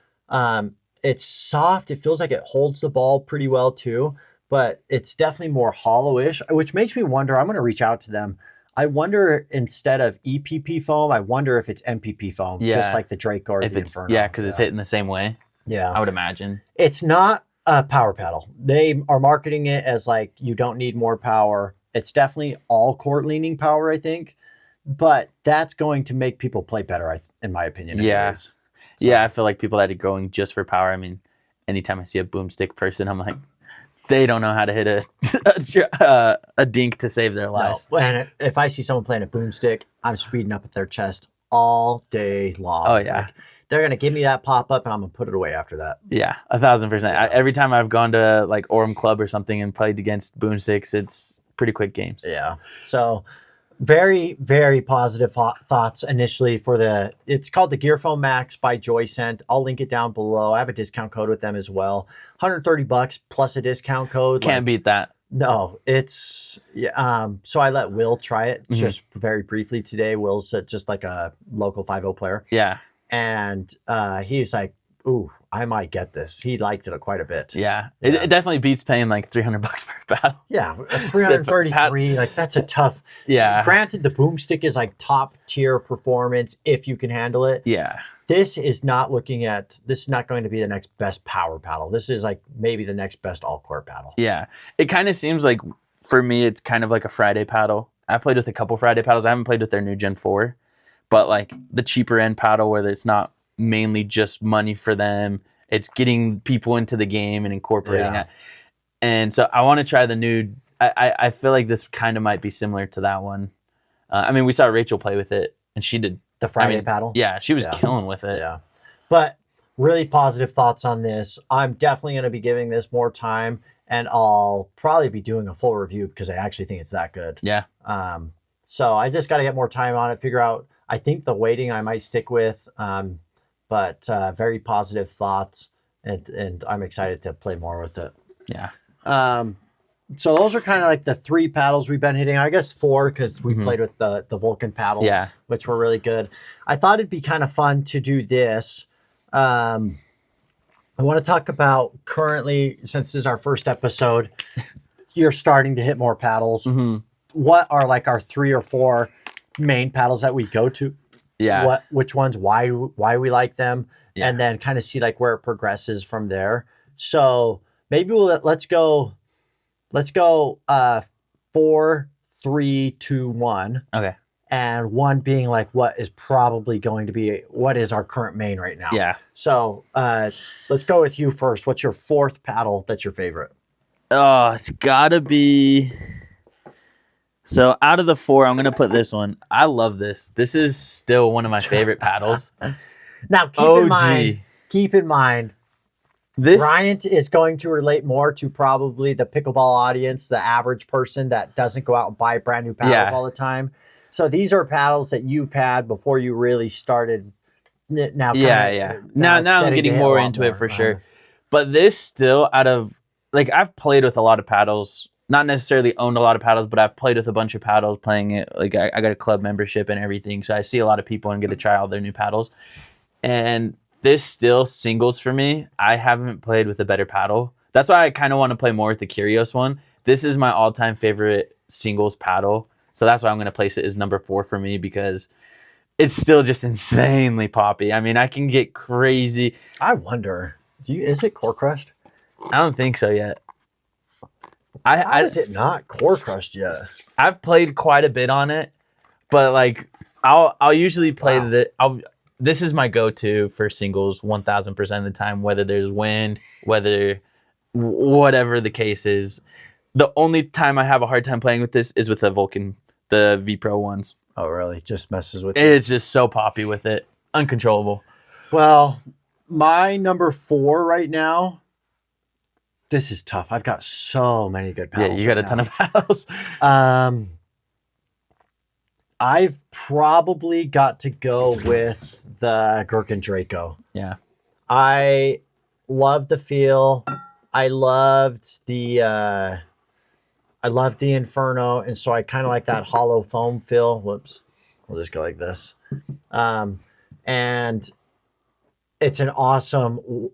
It's soft. It feels like it holds the ball pretty well too, but it's definitely more hollow-ish, which makes me wonder, I'm going to reach out to them. I wonder, instead of EPP foam, I wonder if it's MPP foam, just like the Draco or the Inferno. Yeah, because it's hitting the same way. Yeah. I would imagine. It's not a power paddle. They are marketing it as like, you don't need more power. It's definitely all court leaning power, I think. But that's going to make people play better, in my opinion. Yeah. So. Yeah, I feel like people that are going just for power. I mean, anytime I see a boomstick person, I'm like, they don't know how to hit a dink to save their lives. No. And if I see someone playing a boomstick, I'm speeding up at their chest all day long. Oh, yeah. Like, they're going to give me that pop-up, and I'm going to put it away after that. Yeah, 1000%. Yeah. Every time I've gone to, like, Orem Club or something and played against boomsticks, it's pretty quick games. Yeah. So, very, very positive thoughts initially for it's called the Gearfoam Max by Joysent. I'll link it down below. I have a discount code with them as well. $130 plus a discount code. Can't beat that. No, it's so I let Will try it just very briefly today. Will's just like a local 5-0 player. Yeah. And he was like, ooh, I might get this. He liked it quite a bit. Yeah. It definitely beats paying like $300 for a paddle. Yeah, 333, like that's a tough. Yeah. Granted, the boomstick is like top tier performance if you can handle it. Yeah. This is not going to be the next best power paddle. This is like maybe the next best all-court paddle. Yeah. It kind of seems like, for me, it's kind of like a Friday paddle. I played with a couple Friday paddles. I haven't played with their new Gen 4. But like the cheaper end paddle where it's not mainly just money for them. It's getting people into the game and incorporating that. And so I want to try the new. I feel like this kind of might be similar to that one. I mean, we saw Rachel play with it, and she did the Friday paddle. Yeah, she was killing with it. Yeah, but really positive thoughts on this. I'm definitely going to be giving this more time, and I'll probably be doing a full review because I actually think it's that good. Yeah. So I just got to get more time on it. Figure out. I think the weighting I might stick with. But very positive thoughts, and I'm excited to play more with it. Yeah. So those are kind of like the 3 paddles we've been hitting. I guess 4 because we played with the Vulcan Paddles, which were really good. I thought it'd be kind of fun to do this. I want to talk about currently, since this is our first episode, you're starting to hit more paddles. Mm-hmm. What are like our 3 or 4 main paddles that we go to? Yeah. Which ones, why we like them, Yeah. and then kind of see like where it progresses from there. So maybe let's go 4, 3, 2, 1. Okay. And 1 being like what is our current main right now. Yeah. So let's go with you first. What's your 4th paddle that's your favorite? Oh, it's gotta be. So out of the 4, I'm gonna put this one. I love this. This is still one of my favorite paddles. Now keep in mind, This Bryant is going to relate more to probably the pickleball audience, the average person that doesn't go out and buy brand new paddles all the time. So these are paddles that you've had before you really started. Now, Now I'm getting more into it for sure. But this still, out of like, I've played with a lot of paddles. Not necessarily owned a lot of paddles, but I've played with a bunch of paddles, playing it. Like I got a club membership and everything, so I see a lot of people and get to try all their new paddles. And this still singles for me. I haven't played with a better paddle. That's why I kind of want to play more with the Curios one. This is my all-time favorite singles paddle. So that's why I'm going to place it as number 4 for me, because it's still just insanely poppy. I mean, I can get crazy. I wonder, is it core crushed? I don't think so yet. How is it not core crushed yet? I've played quite a bit on it, but like I'll usually play this is my go-to for singles 1000% of the time, whether there's wind, whatever the case is. The only time I have a hard time playing with this is with the Vulcan, the V Pro ones. Oh, really? Just messes with you? It's just so poppy with it. Uncontrollable. Well, my number 4 right now, this is tough. I've got so many good paddles. Yeah, you got a ton of paddles. I've probably got to go with the Gherkin Draco. Yeah. I love the feel. I loved the Inferno, and so I kind of like that hollow foam feel. Whoops. We'll just go like this. And it's an awesome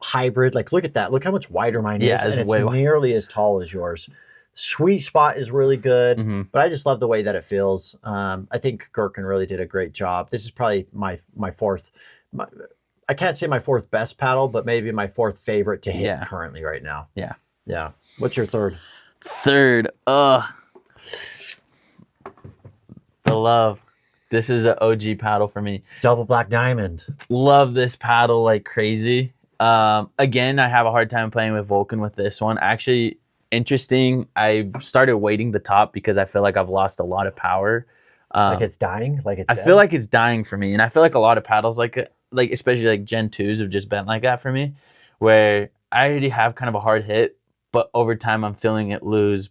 hybrid. Like, look at that. Look how much wider mine is. And it's nearly as tall as yours. Sweet spot is really good, but I just love the way that it feels. I think Gherkin really did a great job. This is probably my 4th. I can't say my 4th best paddle, but maybe my 4th favorite to hit currently right now. Yeah. Yeah. What's your 3rd? 3rd, the Love. This is an OG paddle for me. Double Black Diamond. Love this paddle like crazy. Again, I have a hard time playing with Vulcan with this one. Actually, interesting. I started weighting the top because I feel like I've lost a lot of power. Like it's dying? Like it's I feel like it's dying for me. And I feel like a lot of paddles, like especially like Gen 2s, have just been like that for me, where I already have kind of a hard hit, but over time I'm feeling it lose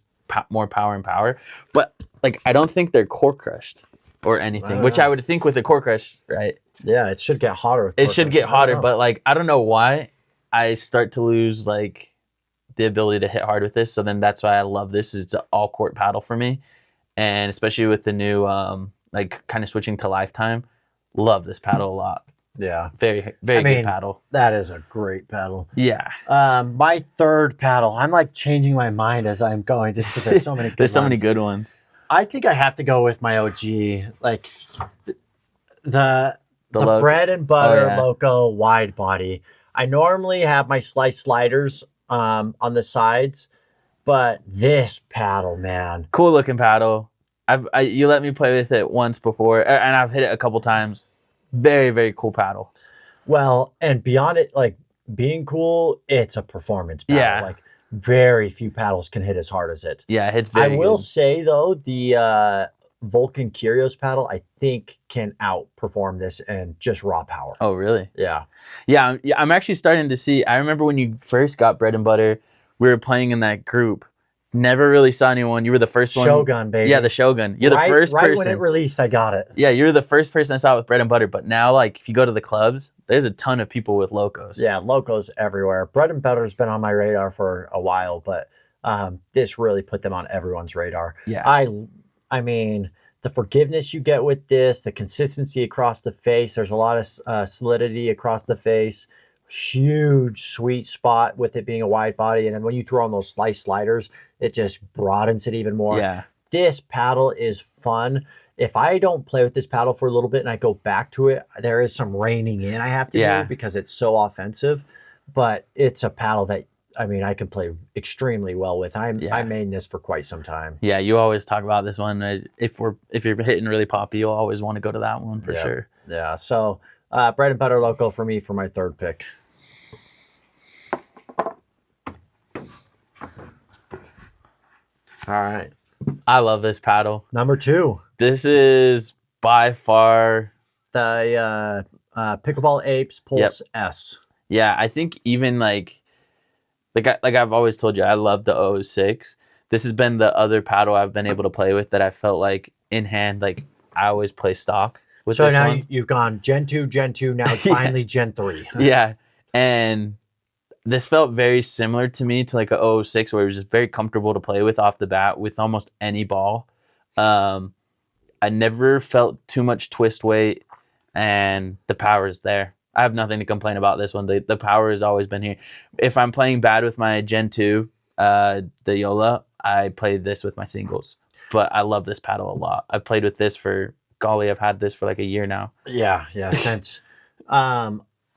more power and power. But like, I don't think they're core crushed or anything, which I would think with a core crush, right? Yeah, it should get hotter. It should get hotter, but like, I don't know why I start to lose like the ability to hit hard with this. So then that's why I love this. Is it's an all court paddle for me. And especially with the new, like kind of switching to lifetime, love this paddle a lot. Yeah. Very, very good paddle. That is a great paddle. Yeah. My 3rd paddle, I'm like changing my mind as I'm going just because there's so many good There's so many good ones. I think I have to go with my OG, like the bread and butter Loco wide body. I normally have my slice sliders on the sides, but this paddle, man. Cool looking paddle. You let me play with it once before, and I've hit it a couple times. Very, very cool paddle. Well, and beyond it, like being cool, it's a performance paddle. Yeah. Like very few paddles can hit as hard as it. Yeah, it hits very good. I will say though, the Vulcan Curios paddle, I think, can outperform this and just raw power. Oh, really? Yeah. Yeah, I'm actually starting to see. I remember when you first got bread and butter, we were playing in that group. Never really saw anyone. You were the first one. Shogun, baby. Yeah, the Shogun. You're the first person. Right when it released, I got it. Yeah, you're the first person I saw with bread and butter. But now, like, if you go to the clubs, there's a ton of people with Locos. Yeah, Locos everywhere. Bread and butter's been on my radar for a while, but this really put them on everyone's radar. Yeah. I mean, the forgiveness you get with this, the consistency across the face. There's a lot of solidity across the face. huge sweet spot with it being a wide body. And then when you throw on those slice sliders, it just broadens it even more. Yeah. This paddle is fun. If I don't play with this paddle for a little bit and I go back to it, there is some reining in I have to do because it's so offensive. But it's a paddle that, I mean, I can play extremely well with. I mained this for quite some time. Yeah, you always talk about this one. If you're hitting really poppy, you'll always want to go to that one for sure. Yeah, so bread and butter loco for me for my third pick. All right. I love this paddle. Number 2. This is by far the Pickleball Apes Pulse S. Yeah, I think even like I've always told you, I love the 006. This has been the other paddle I've been able to play with that I felt like in hand, like I always play stock with. So this now one. You've gone Gen 2, now finally Gen 3. Yeah, and this felt very similar to me to like a 006 where it was just very comfortable to play with off the bat with almost any ball. I never felt too much twist weight, and the power is there. I have nothing to complain about this one. The power has always been here. If I'm playing bad with my Gen 2, the Yola, I played this with my singles. But I love this paddle a lot. I've played with this for, golly, I've had this for like a year now. Yeah, since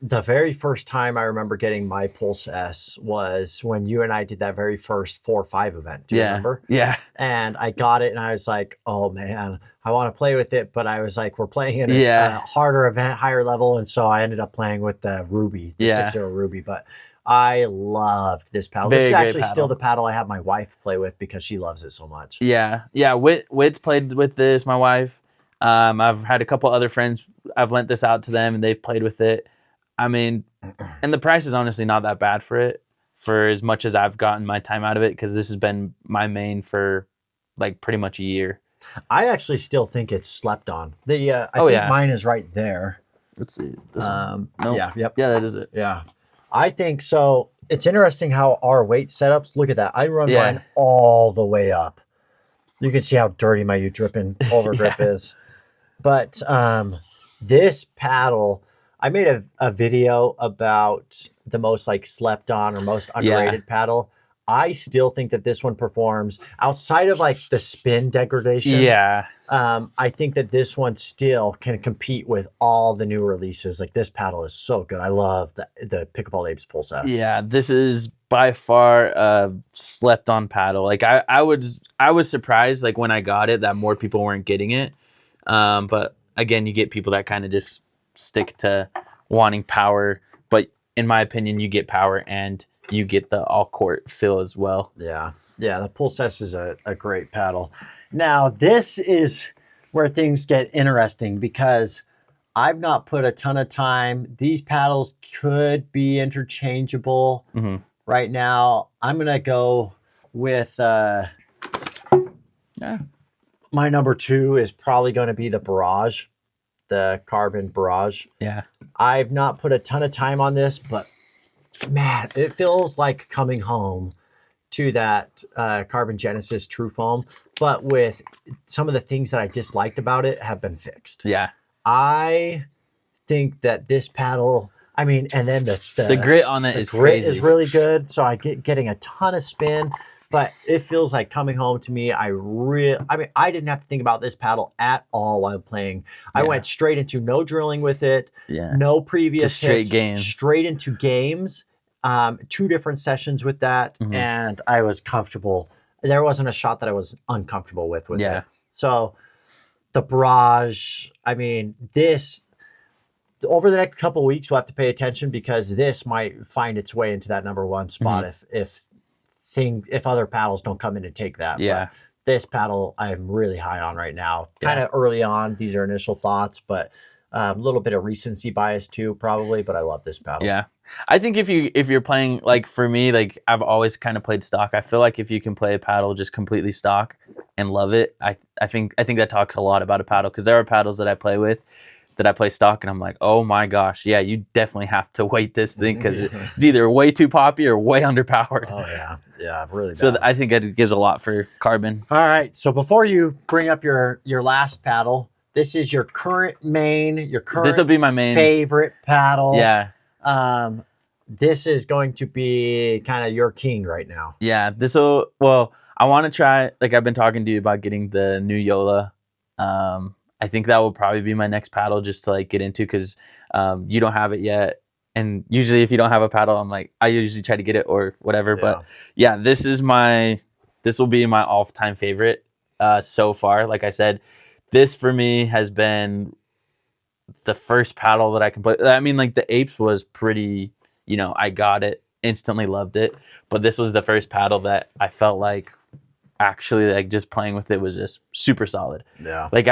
the very first time I remember getting my Pulse S was when you and I did that very first 4-5 event. Do you remember? Yeah. And I got it and I was like, oh man, I want to play with it. But I was like, we're playing in a harder event, higher level. And so I ended up playing with the Ruby, the 6-0 Ruby. But I loved this paddle. This is actually still the paddle I have my wife play with because she loves it so much. Yeah. Wit's played with this, my wife. I've had a couple other friends, I've lent this out to them and they've played with it. I mean, and the price is honestly not that bad for it, for as much as I've gotten my time out of it, because this has been my main for like pretty much a year. I actually still think it's slept on. I think mine is right there. Let's see. This one. Nope. Yeah, that is it. Yeah, I think so. It's interesting how our weight setups. Look at that. I run mine all the way up. You can see how dirty my dripping over grip is. But this paddle, I made a video about the most like slept on or most underrated paddle. I still think that this one performs outside of like the spin degradation. Yeah. I think that this one still can compete with all the new releases. Like this paddle is so good. I love the Pickleball Apes Pulse S. Yeah, this is by far a slept on paddle. Like I was surprised like when I got it that more people weren't getting it. But again, you get people that kind of just stick to wanting power. But in my opinion, you get power and you get the all court feel as well. Yeah, the Pulse S is a great paddle. Now, this is where things get interesting because I've not put a ton of time. These paddles could be interchangeable. Right now, I'm going to go with my number 2 is probably going to be the Barrage, the Carbon Barrage. Yeah. I've not put a ton of time on this, but man, it feels like coming home to that Carbon Genesis True Foam, but with some of the things that I disliked about it have been fixed. Yeah. I think that this paddle, I mean, and then the grit on it is crazy. Is really good. So I getting a ton of spin, but it feels like coming home to me. I didn't have to think about this paddle at all while playing. I went straight into no drilling with it. Yeah. No previous just straight hits, games. Straight into games. 2 different sessions with that, and I was comfortable. There wasn't a shot that I was uncomfortable with it. So the Barrage, I mean, this over the next couple of weeks we'll have to pay attention because this might find its way into that number 1 spot if other paddles don't come in and take that. Yeah. But this paddle I'm really high on right now. Kind of early on. These are initial thoughts, but a little bit of recency bias too, probably. But I love this paddle. Yeah. I think if you're playing, like for me, like I've always kind of played stock. I feel like if you can play a paddle just completely stock and love it, I think that talks a lot about a paddle, because there are paddles that I play with that I play stock and I'm like, oh my gosh, yeah, you definitely have to weight this thing because it's either way too poppy or way underpowered. Oh yeah, really bad. So I think it gives a lot for Carbon. All right, so before you bring up your last paddle, this is your current main, this will be my main favorite paddle. Yeah. this is going to be kind of your king right now. Yeah, well, I want to try, like I've been talking to you about getting the new Yola. I think that will probably be my next paddle just to like get into because you don't have it yet. And usually if you don't have a paddle, I usually try to get it or whatever. Yeah. But yeah, this will be my all-time favorite so far. Like I said, this for me has been the first paddle that I can play. I mean, like the Apes was pretty, I got it, instantly loved it. But this was the first paddle that I felt like actually like just playing with it was just super solid. Yeah. Like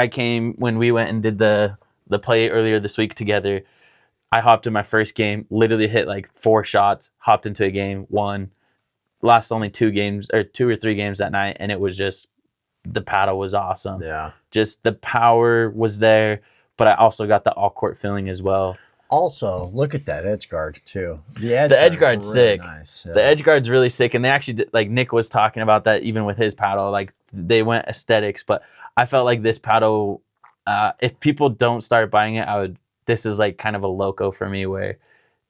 when we went and did the play earlier this week together, I hopped in my first game, literally hit like 4 shots, hopped into a game, won, lost only 2 or 3 games that night. And it was just, the paddle was awesome. Yeah. Just the power was there, but I also got the all court feeling as well. Also, look at that edge guard too. The edge guard's really sick. Nice. Yeah. The edge guard's really sick, and they actually like Nick was talking about that even with his paddle. Like they went aesthetics, but I felt like this paddle, if people don't start buying it, this is like kind of a loco for me where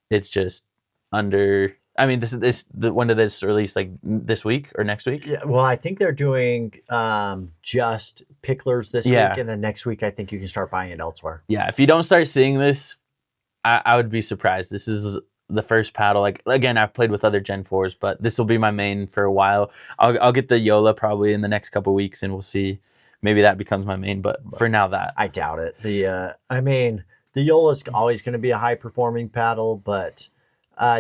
it's just under. I mean, when did this release? Like this week or next week? Yeah, well, I think they're doing just picklers this week, and then next week I think you can start buying it elsewhere. Yeah, if you don't start seeing this, I would be surprised. This is the first paddle. Like again, I've played with other Gen 4s, but this will be my main for a while. I'll get the Yola probably in the next couple weeks, and we'll see. Maybe that becomes my main, but for now, that I doubt it. I mean, the Yola's always going to be a high performing paddle, but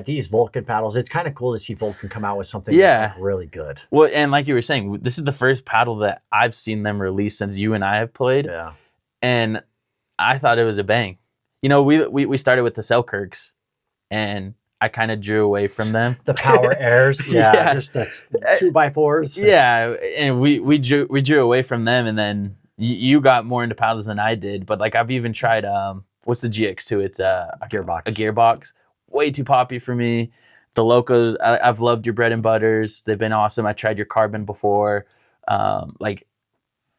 these Vulcan paddles, it's kind of cool to see Vulcan come out with something that's like really good. Well, and like you were saying, this is the first paddle that I've seen them release since you and I have played. Yeah, and I thought it was a bang. We started with the Selkirks, and I kind of drew away from them. The Power Airs, just that's 2x4s. Yeah, and we drew away from them, and then you got more into paddles than I did. But like I've even tried what's the GX2? It's a gearbox. Way too poppy for me. The Locos, I've loved your bread and butters. They've been awesome. I tried your carbon before. Like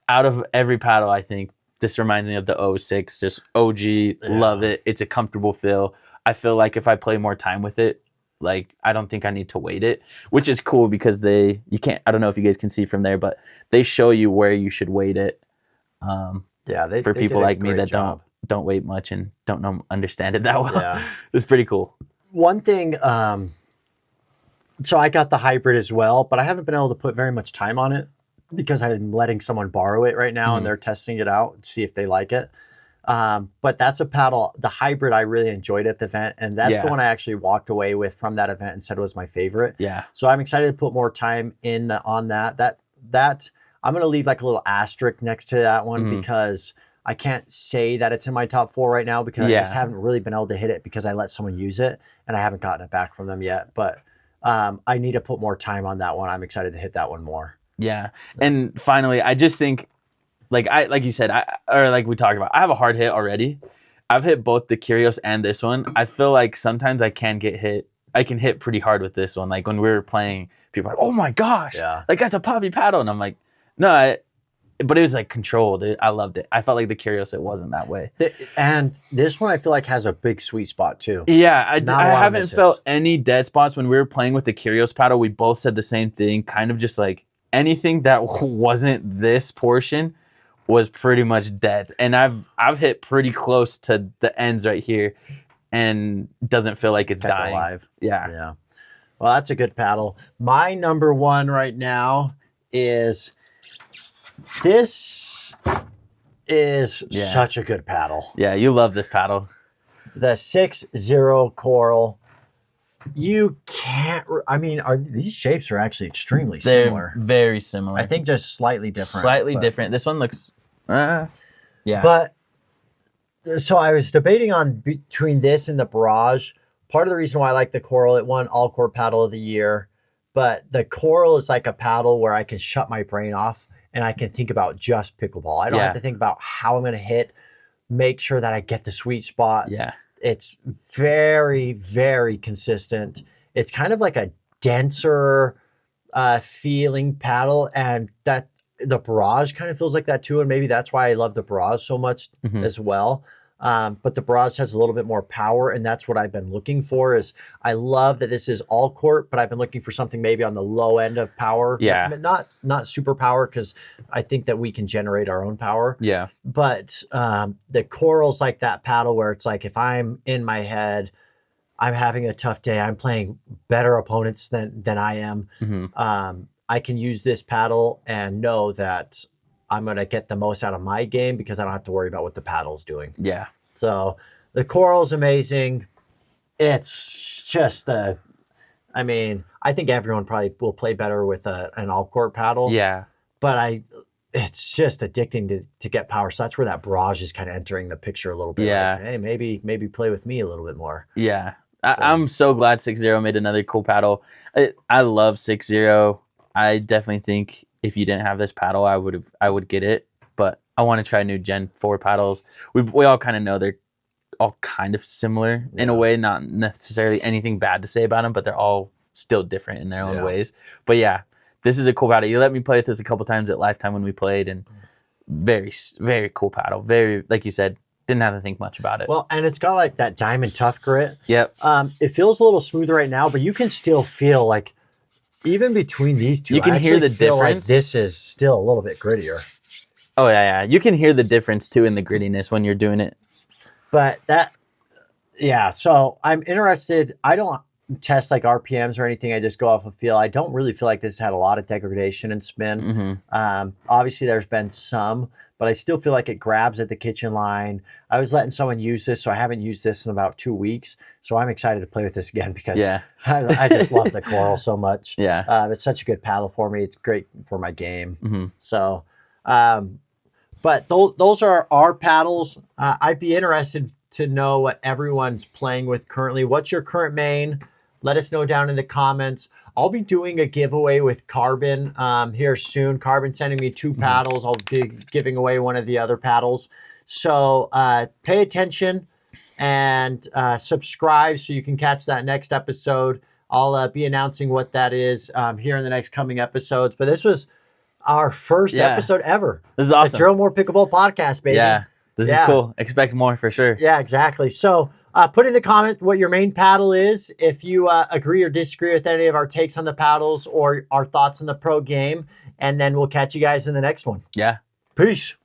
out of every paddle, I think this reminds me of the 06, just OG, love it. It's a comfortable feel. I feel like if I play more time with it, like I don't think I need to weight it, which is cool because you can't, I don't know if you guys can see from there, but they show you where you should weight it. For people like me that don't weight much and don't understand it that well. Yeah. It's pretty cool. One thing, so I got the hybrid as well, but I haven't been able to put very much time on it because I'm letting someone borrow it right now and they're testing it out to see if they like it. But that's a paddle, the hybrid I really enjoyed at the event, and that's the one I actually walked away with from that event and said was my favorite. Yeah. So I'm excited to put more time on that. That I'm going to leave like a little asterisk next to that one because I can't say that it's in my top 4 right now because I just haven't really been able to hit it because I let someone use it and I haven't gotten it back from them yet. But I need to put more time on that one. I'm excited to hit that one more. Yeah. And finally, I just think, like you said, or like we talked about, I have a hard hit already. I've hit both the Curios and this one. I feel like sometimes I can get hit. I can hit pretty hard with this one. Like when we were playing, people are like, oh my gosh, like that's a poppy paddle. And I'm like, no, but it was like controlled. I loved it. I felt like the Curios, it wasn't that way. And this one I feel like has a big sweet spot too. Yeah, I haven't felt any dead spots. When we were playing with the Curios paddle, we both said the same thing, kind of just like anything that wasn't this portion was pretty much dead. And I've hit pretty close to the ends right here and doesn't feel like it's dying. Alive. Yeah. Well, that's a good paddle. My number 1 right now is this is such a good paddle. Yeah, you love this paddle. The 6-0 Coral. You can't, I mean, these shapes are actually extremely similar. They're very similar. I think just slightly different. Slightly different. This one looks, yeah. But, so I was debating on between this and the Barrage. Part of the reason why I like the Coral, it won All Court Paddle of the Year. But the Coral is like a paddle where I can shut my brain off and I can think about just pickleball. I don't have to think about how I'm going to hit, make sure that I get the sweet spot. Yeah. It's very, very consistent. It's kind of like a denser feeling paddle, and that the Barrage kind of feels like that too. And maybe that's why I love the Barrage so much as well. but the Barrage has a little bit more power, and that's what I've been looking for. Is I love that this is all court, but I've been looking for something maybe on the low end of power. Yeah. Not super power, because I think that we can generate our own power. Yeah. But the corals like that paddle where it's like if I'm in my head, I'm having a tough day, I'm playing better opponents than I am. I can use this paddle and know that I'm going to get the most out of my game because I don't have to worry about what the paddle's doing. Yeah. So the coral's amazing. It's just I think everyone probably will play better with an all-court paddle. Yeah. But it's just addicting to get power. So that's where that Barrage is kind of entering the picture a little bit. Yeah. Like, hey, maybe play with me a little bit more. Yeah. I'm so glad 6-0 made another cool paddle. I love 6-0. I definitely think if you didn't have this paddle, I would get it. But I want to try new Gen 4 paddles. We all kind of know they're all kind of similar in a way, not necessarily anything bad to say about them, but they're all still different in their own ways. But yeah, this is a cool paddle. You let me play with this a couple times at Lifetime when we played, and very, very cool paddle. Very, like you said, didn't have to think much about it. Well, and it's got like that diamond tough grit. Yep. It feels a little smoother right now, but you can still feel like even between these two, you can hear the difference. Like this is still a little bit grittier. Oh yeah. You can hear the difference too in the grittiness when you're doing it. But so I'm interested. I don't test like RPMs or anything. I just go off of feel. I don't really feel like this had a lot of degradation and spin. Obviously, there's been some, but I still feel like it grabs at the kitchen line. I was letting someone use this, so I haven't used this in about 2 weeks. So I'm excited to play with this again because I just love the coral so much. Yeah. It's such a good paddle for me. It's great for my game. So, but those are our paddles. I'd be interested to know what everyone's playing with currently. What's your current main? Let us know down in the comments. I'll be doing a giveaway with Carbon here soon. Carbon sending me 2 paddles. I'll be giving away one of the other paddles. So pay attention and subscribe so you can catch that next episode. I'll be announcing what that is here in the next coming episodes. But this was our first episode ever. This is awesome. The Drill More Pickleball podcast, baby. Yeah, this is cool. Expect more for sure. Yeah, exactly. So put in the comment what your main paddle is, if you agree or disagree with any of our takes on the paddles or our thoughts on the pro game, and then we'll catch you guys in the next one. Yeah. Peace.